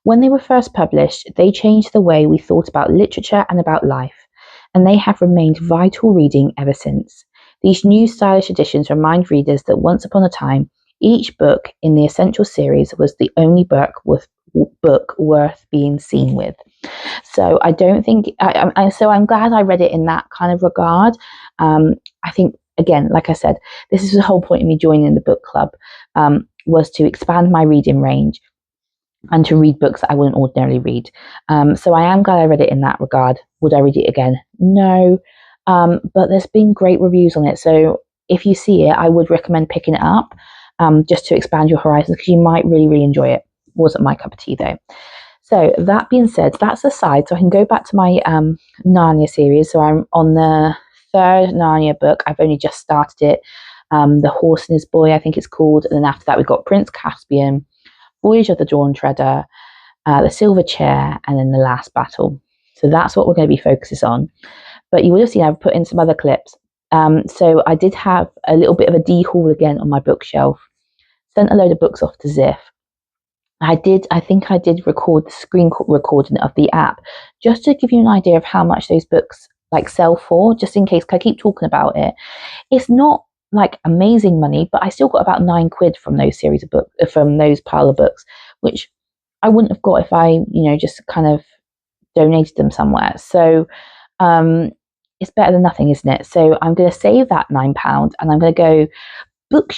When they were first published, they changed the way we thought about literature and about life, and they have remained vital reading ever since. These new stylish editions remind readers that once upon a time, each book in the Essential series was the only book worth being seen with. So I don't think, so I'm glad I read it in that kind of regard. I think, again, like I said, this is the whole point of me joining the book club, was to expand my reading range and to read books that I wouldn't ordinarily read. So I am glad I read it in that regard. Would I read it again? No. But there's been great reviews on it. So if you see it, I would recommend picking it up, just to expand your horizons, because you might really, really enjoy it. Wasn't my cup of tea though. So that being said, that's aside. So I can go back to my Narnia series. So I'm on the third Narnia book. I've only just started it. The Horse and His Boy, I think it's called. And then after that, we've got Prince Caspian, Voyage of the Dawn Treader, The Silver Chair, and then The Last Battle. So that's what we're going to be focusing on. But you will have seen I've put in some other clips. So I did have a little bit of a de-haul again on my bookshelf. Sent a load of books off to Ziff. I think I did record the screen recording of the app, just to give you an idea of how much those books like sell for, just in case, 'cause I keep talking about it. It's not like amazing money, but I still got about £9 from those series of books, from those pile of books, which I wouldn't have got if I, just kind of donated them somewhere. So it's better than nothing, isn't it? So I'm going to save that £9 and I'm going to go book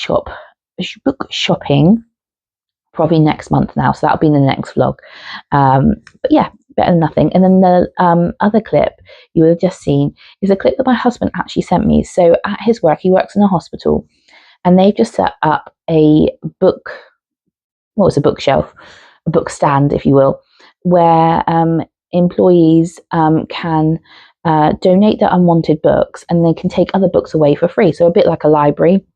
shopping probably next month now. So that'll be in the next vlog. But yeah, better than nothing. And then the other clip you would have just seen is a clip that my husband actually sent me. So at his work, he works in a hospital, and they've just set up a bookshelf, a book stand, if you will, where employees can donate their unwanted books, and they can take other books away for free. So a bit like a library.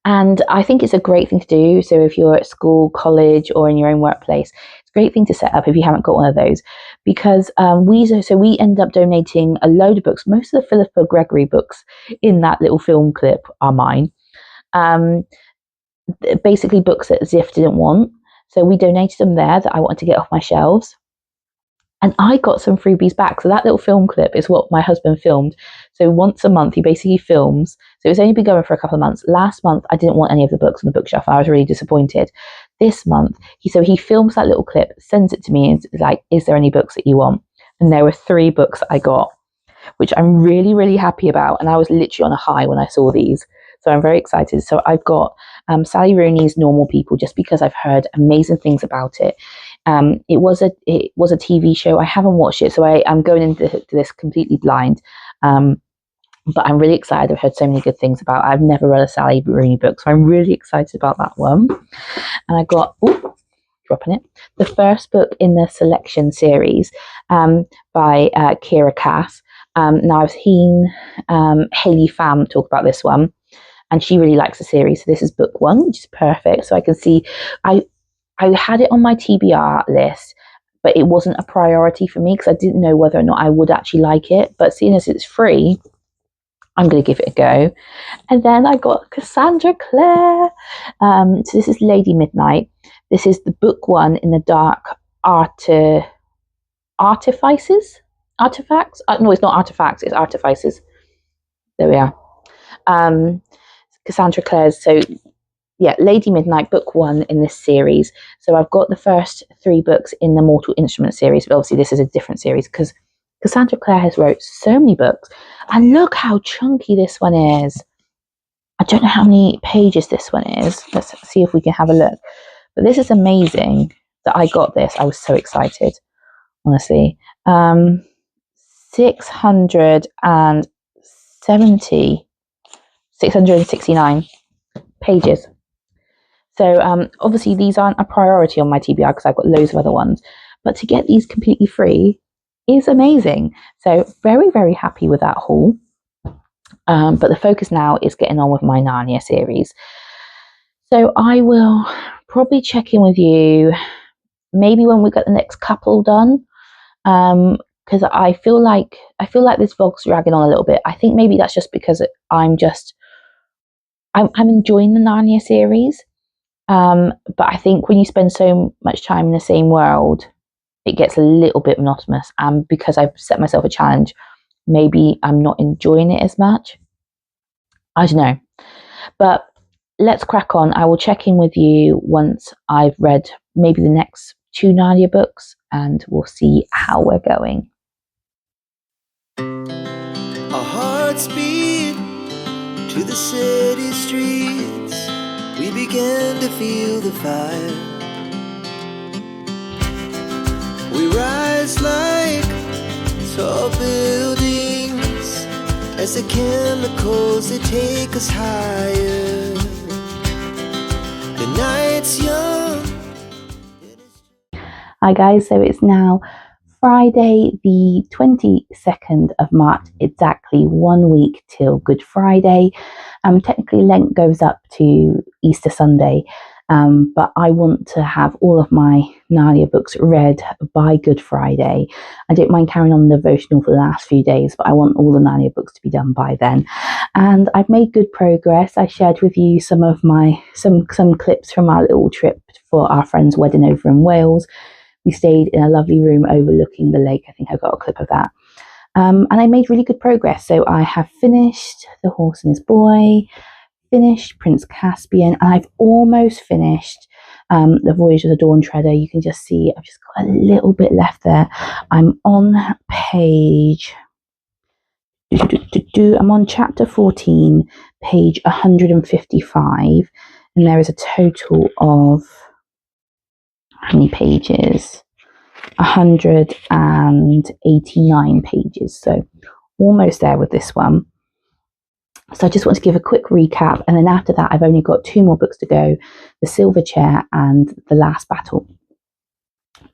And I think it's a great thing to do. So if you're at school, college, or in your own workplace, it's a great thing to set up if you haven't got one of those, because we end up donating a load of books. Most of the Philippa Gregory books in that little film clip are mine. Basically books that Ziff didn't want. So we donated them there that I wanted to get off my shelves. And I got some freebies back. So that little film clip is what my husband filmed. So once a month, he basically films. So it's only been going for a couple of months. Last month, I didn't want any of the books on the bookshelf. I was really disappointed. This month, he films that little clip, sends it to me, and is like, is there any books that you want? And there were 3 books that I got, which I'm really, really happy about. And I was literally on a high when I saw these. So I'm very excited. So I've got Sally Rooney's Normal People, just because I've heard amazing things about it. It was a TV show. I haven't watched it, so I'm going into this completely blind. But I'm really excited. I've heard so many good things about it. I've never read a Sally Rooney book, so I'm really excited about that one. And I got, dropping it, the first book in the Selection series by Kira Cass. Now I've seen Hayley Pham talk about this one, and she really likes the series. So this is book 1, which is perfect. So I can see, I had it on my TBR list, but it wasn't a priority for me because I didn't know whether or not I would actually like it. But seeing as it's free, I'm going to give it a go. And then I got Cassandra Clare. So this is Lady Midnight. This is the book 1 in the Dark Artifices? Artifacts? No, it's not artifacts, it's artifices. There we are. Cassandra Clare's, so yeah, Lady Midnight, book 1 in this series. So I've got the first 3 books in the Mortal Instruments series, but obviously this is a different series because Cassandra Clare has wrote so many books. And look how chunky this one is. I don't know how many pages this one is. Let's see if we can have a look. But this is amazing that I got this. I was so excited, honestly. 669 pages. So obviously these aren't a priority on my TBR because I've got loads of other ones, but to get these completely free is amazing. So very, very happy with that haul. But the focus now is getting on with my Narnia series. So I will probably check in with you maybe when we get the next couple done, because I feel like this vlog's dragging on a little bit. I think maybe that's just because I'm enjoying the Narnia series, but I think when you spend so much time in the same world, it gets a little bit monotonous. And because I've set myself a challenge, maybe I'm not enjoying it as much. I don't know, but let's crack on. I will check in with you once I've read maybe the next 2 Narnia books, and we'll see how we're going. Our hearts beat to the city streets. We began to feel the fire. We rise like tall buildings as the chemicals, they take us higher. The night's young. Hi guys, so it's now Friday the 22nd of March, exactly 1 week till Good Friday. Technically Lent goes up to Easter Sunday, but I want to have all of my Narnia books read by Good Friday. I don't mind carrying on the devotional for the last few days, but I want all the Narnia books to be done by then. And I've made good progress. I shared with you some of some clips from our little trip for our friend's wedding over in Wales. We stayed in a lovely room overlooking the lake. I think I got a clip of that. And I made really good progress. So I have finished The Horse and His Boy, finished Prince Caspian, and I've almost finished The Voyage of the Dawn Treader. You can just see I've just got a little bit left there. I'm on page... I'm on chapter 14, page 155, and there is a total of... how many pages? 189 pages, so almost there with this one. So I just want to give a quick recap, and then after that I've only got 2 more books to go, The Silver Chair and The Last Battle.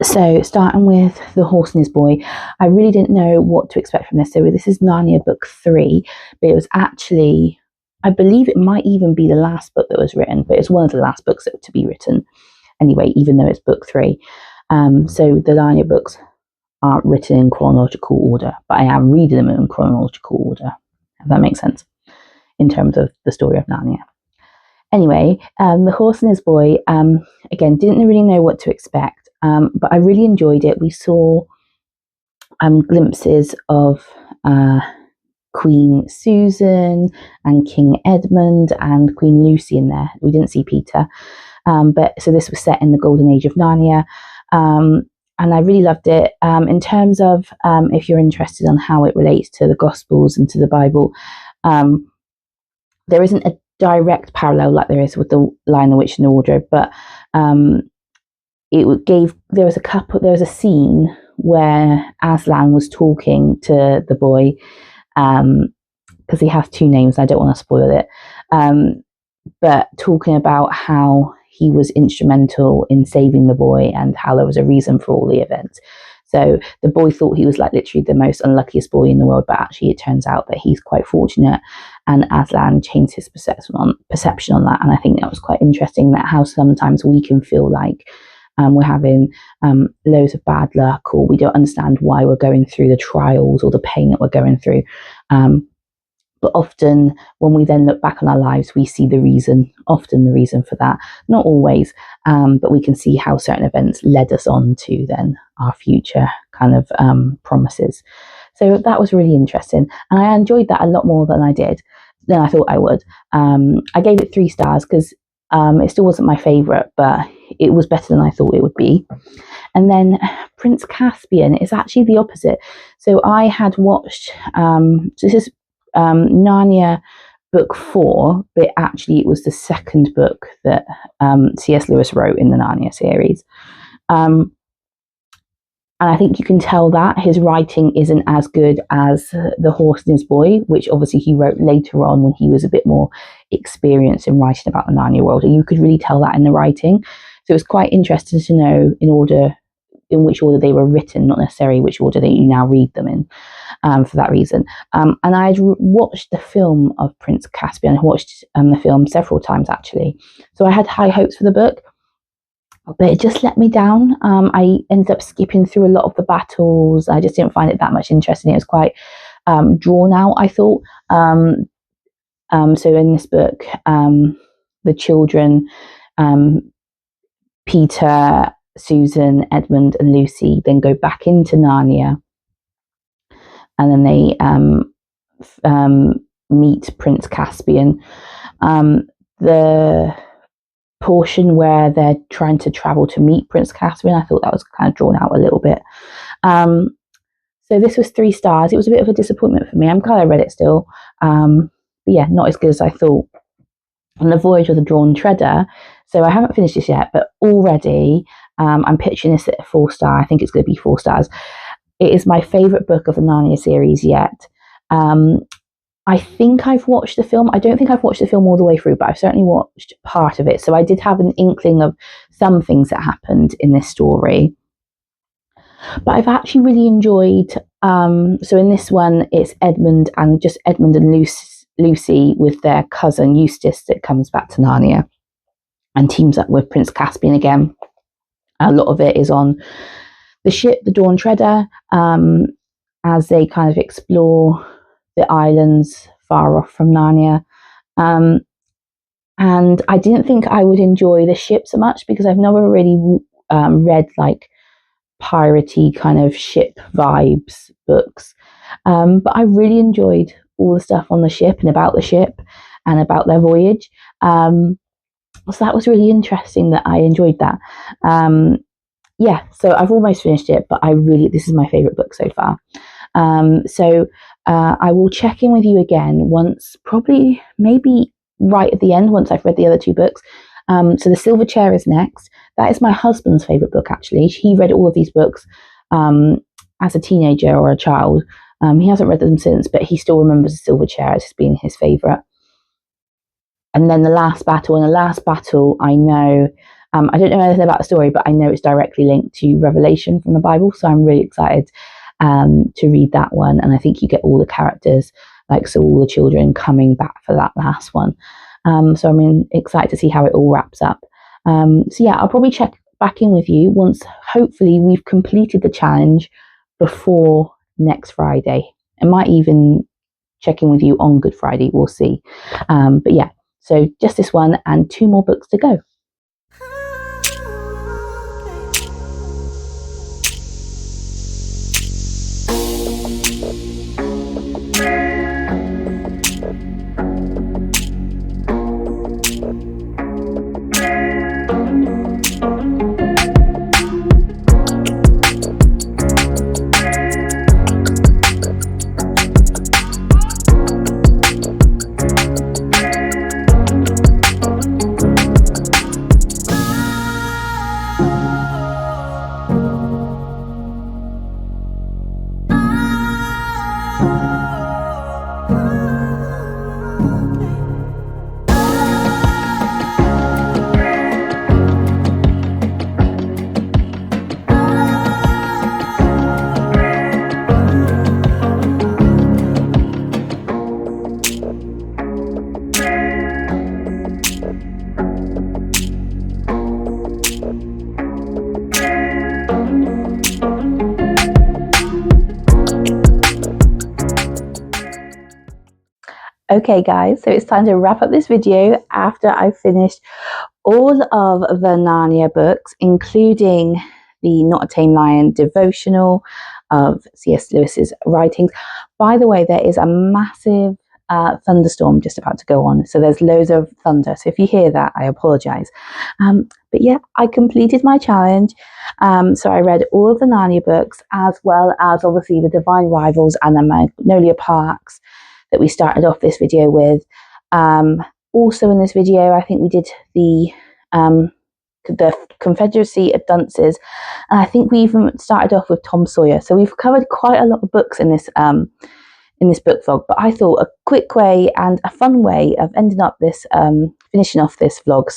So starting with The Horse and His Boy, I really didn't know what to expect from this. So this is Narnia book 3, but it was actually, I believe it might even be the last book that was written, but it's one of the last books that were to be written anyway, even though it's book 3. So the Narnia books aren't written in chronological order, but I am reading them in chronological order, if that makes sense, in terms of the story of Narnia. Anyway, The Horse and His Boy, again, didn't really know what to expect, but I really enjoyed it. We saw glimpses of Queen Susan and King Edmund and Queen Lucy in there. We didn't see Peter. But so this was set in the golden age of Narnia, and I really loved it. In terms of if you're interested on how it relates to the Gospels and to the Bible, there isn't a direct parallel like there is with the Lion, the Witch and the Wardrobe, but there was a scene where Aslan was talking to the boy, because he has 2 names. I don't want to spoil it, but talking about how he was instrumental in saving the boy and how there was a reason for all the events. So the boy thought he was like literally the most unluckiest boy in the world, but actually it turns out that he's quite fortunate, and Aslan changed his perception on that. And I think that was quite interesting, that how sometimes we can feel like we're having loads of bad luck, or we don't understand why we're going through the trials or the pain that we're going through. But often when we then look back on our lives, we see the reason for that. Not always, but we can see how certain events led us on to then our future kind of promises. So that was really interesting. And I enjoyed that a lot more than I thought I would. I gave it 3 stars because it still wasn't my favourite, but it was better than I thought it would be. And then Prince Caspian is actually the opposite. So I had watched, so this is Narnia book 4, but actually it was the second book that C.S. Lewis wrote in the Narnia series. And I think you can tell that his writing isn't as good as The Horse and His Boy, which obviously he wrote later on when he was a bit more experienced in writing about the Narnia world. And you could really tell that in the writing. So it's quite interesting to know in which order they were written, not necessarily which order that you now read them in, for that reason. And I'd watched the film of Prince Caspian. I watched the film several times, actually. So I had high hopes for the book. but it just let me down. I ended up skipping through a lot of the battles. I just didn't find it that much interesting. It was quite drawn out, I thought. So in this book, the children, Peter, Susan, Edmund, and Lucy, then go back into Narnia, and then they meet Prince Caspian. The portion where they're trying to travel to meet Prince Caspian, I thought that was kind of drawn out a little bit. So this was 3 stars. It was a bit of a disappointment for me. I'm glad I read it still. But yeah, not as good as I thought. And The Voyage of the Drawn Treader. So I haven't finished this yet, but already I'm pitching this at a 4-star. I think it's going to be 4 stars. It is my favourite book of the Narnia series yet. I think I've watched the film. I don't think I've watched the film all the way through, but I've certainly watched part of it. So I did have an inkling of some things that happened in this story. But I've actually really enjoyed, so in this one, it's Edmund and Lucy with their cousin Eustace that comes back to Narnia and teams up with Prince Caspian again. A lot of it is on the ship, the Dawn Treader, as they kind of explore the islands far off from Narnia. And I didn't think I would enjoy the ship so much because I've never really read like piratey kind of ship vibes books. But I really enjoyed all the stuff on the ship and about the ship and about their voyage. So that was really interesting that I enjoyed that. Yeah, so I've almost finished it, but this is my favourite book so far. So I will check in with you again once, probably maybe right at the end, once I've read the other 2 books. So The Silver Chair is next. That is my husband's favourite book, actually. He read all of these books as a teenager or a child. He hasn't read them since, but he still remembers The Silver Chair as being his favourite. And then The Last Battle. And The Last Battle, I know, I don't know anything about the story, but I know it's directly linked to Revelation from the Bible. So I'm really excited to read that one. And I think you get all the characters, so all the children coming back for that last one. So I'm excited to see how it all wraps up. So yeah, I'll probably check back in with you once hopefully we've completed the challenge before next Friday. I might even check in with you on Good Friday, we'll see. But yeah, so just this one and 2 more books to go. Okay guys, so it's time to wrap up this video after I've finished all of the Narnia books, including the Not a Tame Lion devotional of C.S. Lewis's writings. By the way, there is a massive thunderstorm just about to go on, so there's loads of thunder, so if you hear that, I apologize. But yeah, I completed my challenge. So I read all of the Narnia books, as well as obviously the Divine Rivals and the Magnolia Parks that we started off this video with. Also in this video, I think we did the Confederacy of Dunces, and I think we even started off with Tom Sawyer. So we've covered quite a lot of books in this book vlog, but I thought a quick way and a fun way of ending up this, finishing off this vlog,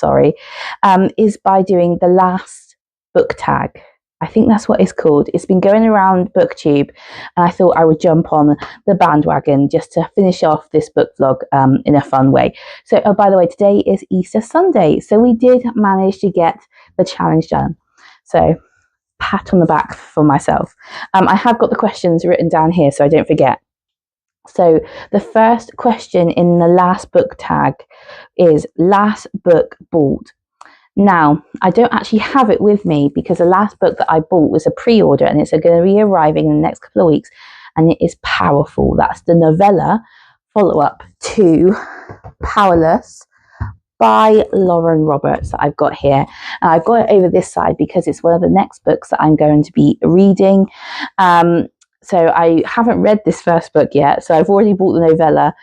is by doing the last book tag. I think that's what it's called. It's been going around BookTube, and I thought I would jump on the bandwagon just to finish off this book vlog in a fun way. So, oh, by the way, today is Easter Sunday, so we did manage to get the challenge done. So, pat on the back for myself. I have got the questions written down here, so I don't forget. So, the first question in the last book tag is last book bought. Now, I don't actually have it with me because the last book that I bought was a pre-order, and it's going to be arriving in the next couple of weeks, and it is Powerful. That's the novella follow-up to Powerless by Lauren Roberts that I've got here. And I've got it over this side because it's one of the next books that I'm going to be reading. So I haven't read this first book yet, so I've already bought the novella,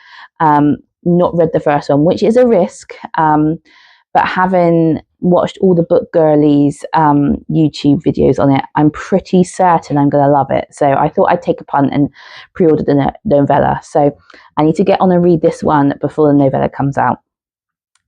not read the first one, which is a risk, but having watched all the Book Girlies YouTube videos on it, I'm pretty certain I'm going to love it. So I thought I'd take a punt and pre-order the novella. So I need to get on and read this one before the novella comes out.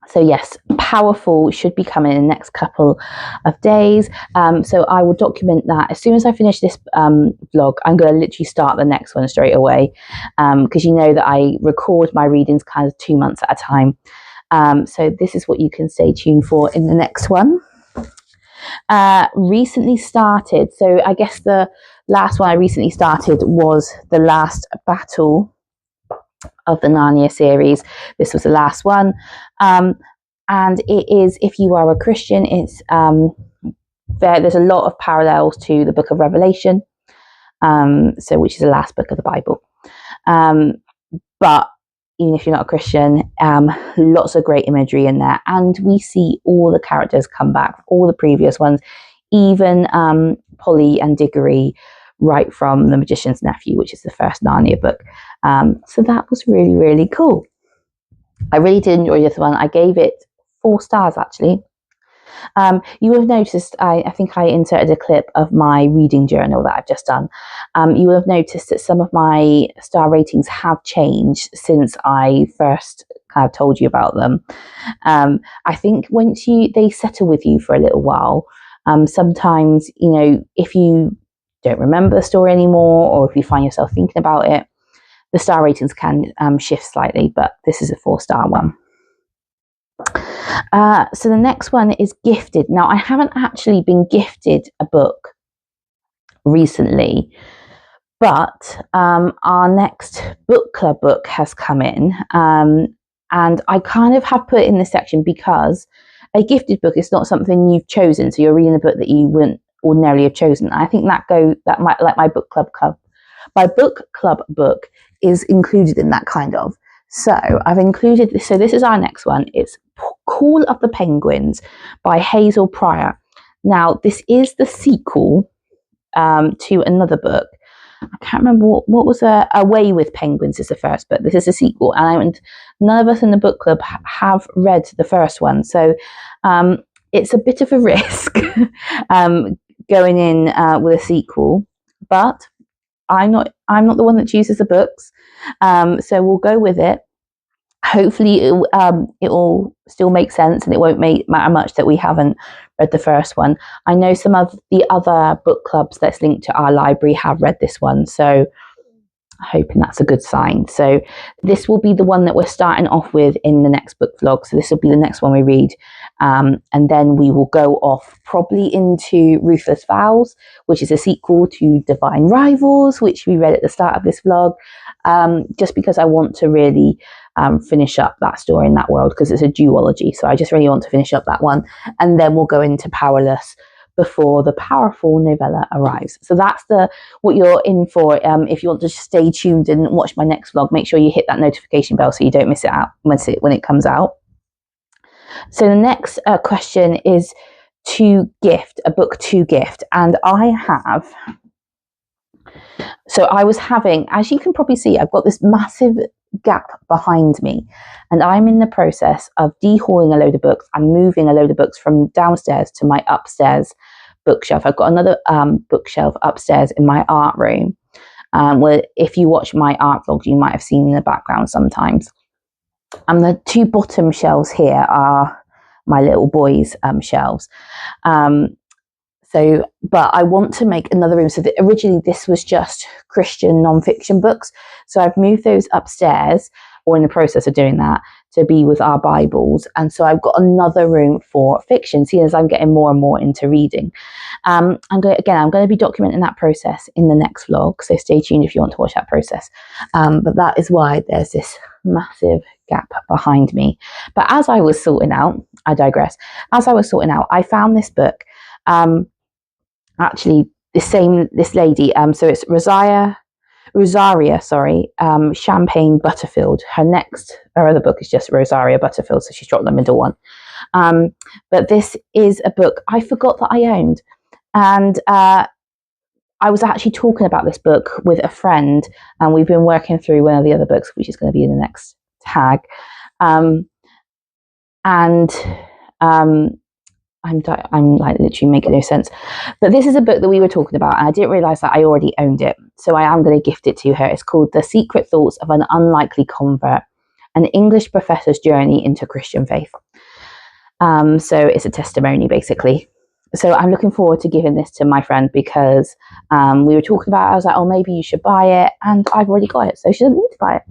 So yes, Powerful should be coming in the next couple of days. So I will document that. As soon as I finish this vlog, I'm going to literally start the next one straight away. Because you know that I record my readings kind of 2 months at a time. So this is what you can stay tuned for in the next one. Recently started. So I guess the last one I recently started was The Last Battle of the Narnia series. This was the last one. And it is, if you are a Christian, it's there's a lot of parallels to the book of Revelation, so which is the last book of the Bible. But even if you're not a Christian, lots of great imagery in there, and we see all the characters come back, all the previous ones, even Polly and Diggory, right from The Magician's Nephew, which is the first Narnia book. So that was really, really cool. I really did enjoy this one. I gave it 4 stars, actually. You will have noticed, I think I inserted a clip of my reading journal that I've just done. You will have noticed that some of my star ratings have changed since I first kind of told you about them. I think once they settle with you for a little while, sometimes, you know, if you don't remember the story anymore, or if you find yourself thinking about it, the star ratings can shift slightly, but this is a 4-star one. So the next one is Gifted. Now, I haven't actually been gifted a book recently, but our next book club book has come in, and I kind of have put it in this section because a gifted book is not something you've chosen, so you're reading a book that you wouldn't ordinarily have chosen. I think that might, like my book club book is included in that kind of. So I've included this. So this is our next one. It's Call of the Penguins by Hazel Pryor. Now, this is the sequel to another book. I can't remember what was Away with Penguins is the first book. This is a sequel, and none of us in the book club have read the first one. So it's a bit of a risk going in with a sequel, but I'm not the one that chooses the books, so we'll go with it. Hopefully it will still make sense, and it won't matter much that we haven't read the first one. I know some of the other book clubs that's linked to our library have read this one, so hoping that's a good sign. So this will be the one that we're starting off with in the next book vlog. So this will be the next one we read, and then we will go off probably into Ruthless Vows, which is a sequel to Divine Rivals, which we read at the start of this vlog, just because I want to really finish up that story in that world, because it's a duology, so I just really want to finish up that one, and then we'll go into Powerless before the Powerful novella arrives. So that's what you're in for. If you want to stay tuned and watch my next vlog, make sure you hit that notification bell so you don't miss it out when it comes out. So the next question is to gift, a book to gift, and I was having, as you can probably see, I've got this massive gap behind me, and I'm in the process of dehauling a load of books and moving a load of books from downstairs to my upstairs bookshelf. I've got another bookshelf upstairs in my art room, where if you watch my art vlogs, you might have seen in the background sometimes. And the 2 bottom shelves here are my little boys' shelves. So, but I want to make another room. So originally this was just Christian non-fiction books. So I've moved those upstairs, or in the process of doing that, to be with our Bibles. And so I've got another room for fiction, seeing as I'm getting more and more into reading. I'm going to be documenting that process in the next vlog. So stay tuned if you want to watch that process. But that is why there's this massive gap behind me. But as I was sorting out, I digress. As I was sorting out, I found this book. Actually, this lady. So it's Rosaria, Champagne Butterfield. Her other book is just Rosaria Butterfield, so she's dropped the middle one. But this is a book I forgot that I owned, and I was actually talking about this book with a friend, and we've been working through one of the other books, which is going to be in the next tag. I'm like literally making no sense. But this is a book that we were talking about, and I didn't realise that I already owned it. So I am going to gift it to her. It's called The Secret Thoughts of an Unlikely Convert, an English professor's journey into Christian faith. So it's a testimony, basically. So I'm looking forward to giving this to my friend, because we were talking about it. I was like, oh, maybe you should buy it. And I've already got it, so she doesn't need to buy it.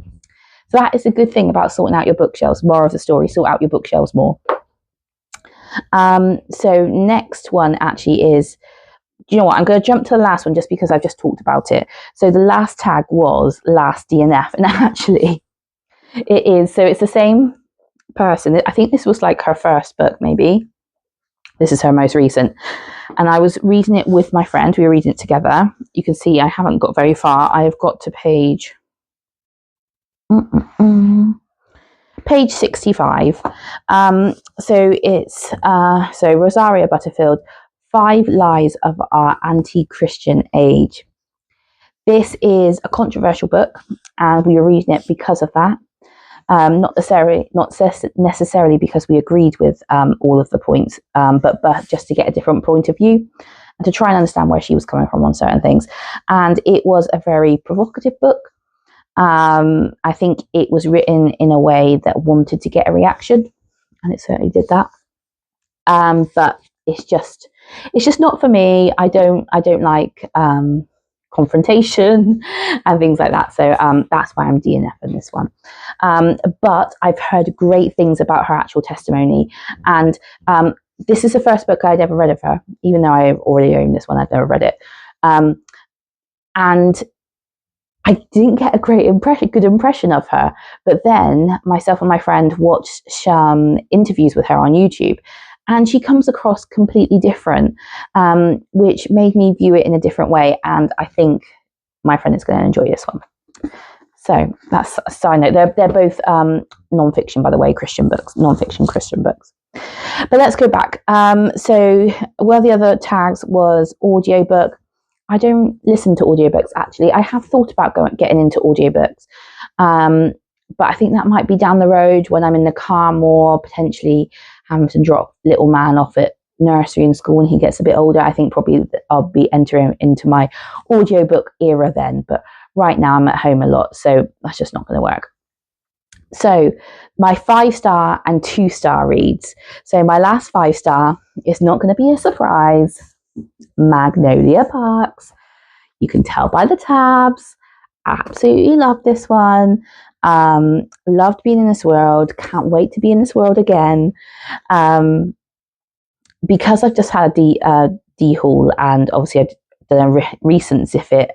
So that is a good thing about sorting out your bookshelves. More of the story, sort out your bookshelves more. So next one actually is, do you know what, I'm going to jump to the last one just because I've just talked about it. So the last tag was last DNF, and actually it is, so it's the same person. I think this was like her first book, maybe. This is her most recent, and I was reading it with my friend. We were reading it together. You can see I haven't got very far. I have got to page 65. So it's so Rosaria Butterfield, 5 Lies of Our Anti-Christian Age. This is a controversial book, and we were reading it because of that. Not necessarily because we agreed with all of the points, but just to get a different point of view and to try and understand where she was coming from on certain things. And it was a very provocative book. I think it was written in a way that wanted to get a reaction, and it certainly did that. But it's just not for me. I don't like confrontation and things like that. So that's why I'm DNFing this one. But I've heard great things about her actual testimony, and this is the first book I'd ever read of her, even though I've already owned this one. I'd never read it, and I didn't get a good impression of her. But then myself and my friend watched some interviews with her on YouTube, and she comes across completely different, which made me view it in a different way. And I think my friend is going to enjoy this one. So that's a side note. They're both non-fiction, by the way, Christian books, non-fiction Christian books. But let's go back. So one of the other tags was audiobook. I don't listen to audiobooks, actually. I have thought about getting into audiobooks, but I think that might be down the road when I'm in the car more, potentially having to drop little man off at nursery and school when he gets a bit older. I think probably I'll be entering into my audiobook era then, but right now I'm at home a lot, so that's just not going to work. So my 5-star and 2-star reads. So my last 5-star is not going to be a surprise. Magnolia Parks. You can tell by the tabs. Absolutely love this one. Loved being in this world. Can't wait to be in this world again. Because I've just had a D-haul, and obviously I've done a recent Ziffit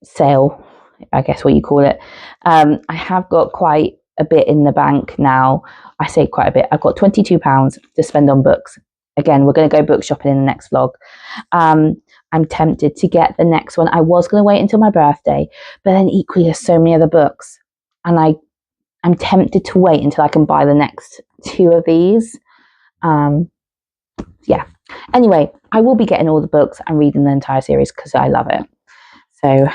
sale, I guess what you call it. I have got quite a bit in the bank now. I say quite a bit. I've got £22 to spend on books. Again, we're going to go book shopping in the next vlog. I'm tempted to get the next one. I was going to wait until my birthday, but then equally there's so many other books, and I'm tempted to wait until I can buy the next 2 of these. Yeah. Anyway, I will be getting all the books and reading the entire series because I love it. So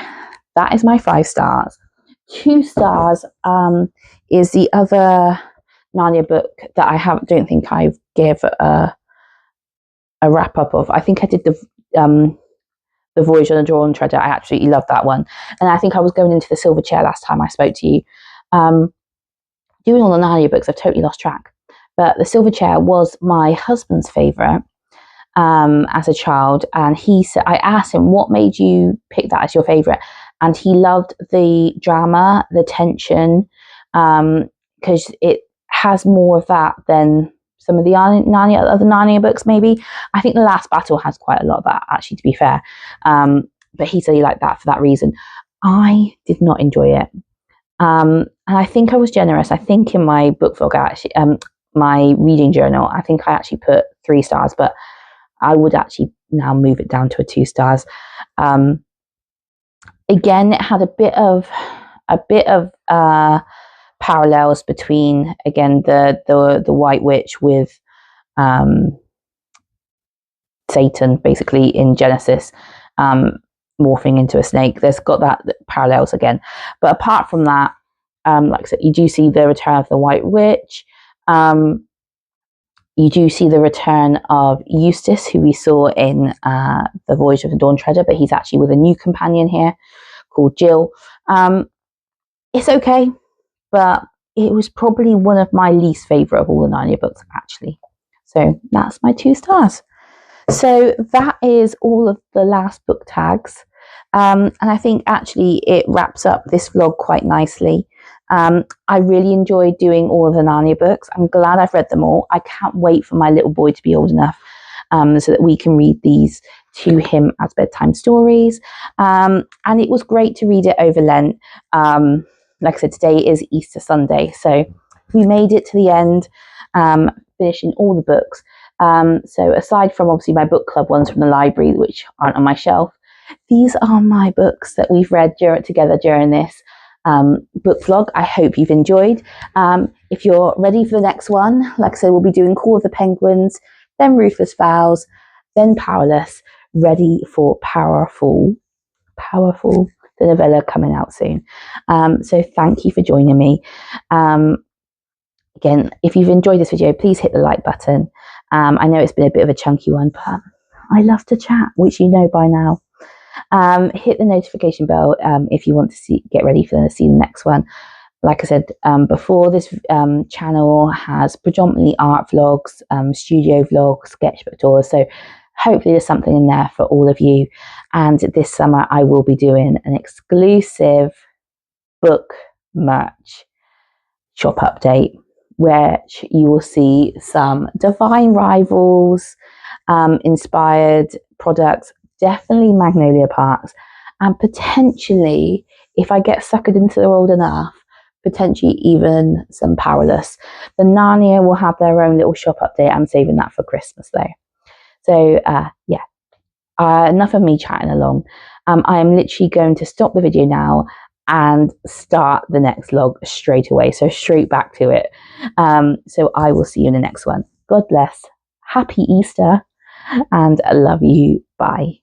that is my 5 stars. 2 stars is the other Narnia book that I don't think I've gave a wrap up of. I think I did the Voyage on the Drawn Treasure. I absolutely love that one, and I think I was going into the Silver Chair last time I spoke to you. Doing all the Narnia books, I've totally lost track. But The Silver Chair was my husband's favourite as a child, and he said, I asked him, what made you pick that as your favourite? And he loved the drama, the tension, because it has more of that than some of the other Narnia books, maybe. I think The Last Battle has quite a lot of that, actually, to be fair. But he said he liked that for that reason. I did not enjoy it. And I think I was generous. I think in my book vlog, actually, my reading journal, I think I actually put 3 stars, but I would actually now move it down to a 2 stars. Again, it had a bit of parallels between, again, the White Witch with Satan, basically, in Genesis, morphing into a snake. There's got that parallels again. But apart from that, like I said, you do see the return of the White Witch. You do see the return of Eustace, who we saw in The Voyage of the Dawn Treader, but he's actually with a new companion here called Jill. It's okay, but it was probably one of my least favourite of all the Narnia books, actually. So that's my 2 stars. So that is all of the last book tags. And I think actually it wraps up this vlog quite nicely. I really enjoyed doing all of the Narnia books. I'm glad I've read them all. I can't wait for my little boy to be old enough so that we can read these to him as bedtime stories. And it was great to read it over Lent. Like I said, today is Easter Sunday, so we made it to the end, finishing all the books. So aside from obviously my book club ones from the library, which aren't on my shelf, these are my books that we've read together during this book vlog. I hope you've enjoyed. If you're ready for the next one, like I said, we'll be doing Call of the Penguins, then Ruthless Vows, then Powerless, ready for Powerful, the novella coming out soon. So thank you for joining me. Again, if you've enjoyed this video, please hit the like button. I know it's been a bit of a chunky one, but I love to chat, which you know by now. Hit the notification bell if you want to get ready to see the next one. Like I said before, this channel has predominantly art vlogs, studio vlogs, sketchbook tours, so hopefully there's something in there for all of you. And this summer I will be doing an exclusive book merch shop update, which you will see some Divine Rivals inspired products, definitely Magnolia Parks, and potentially, if I get suckered into the world enough, potentially even some Powerless. The Narnia will have their own little shop update. I'm saving that for Christmas though. So yeah, enough of me chatting along. I am literally going to stop the video now and start the next vlog straight away, so straight back to it. So I will see you in the next one. God bless, happy Easter, and I love you. Bye.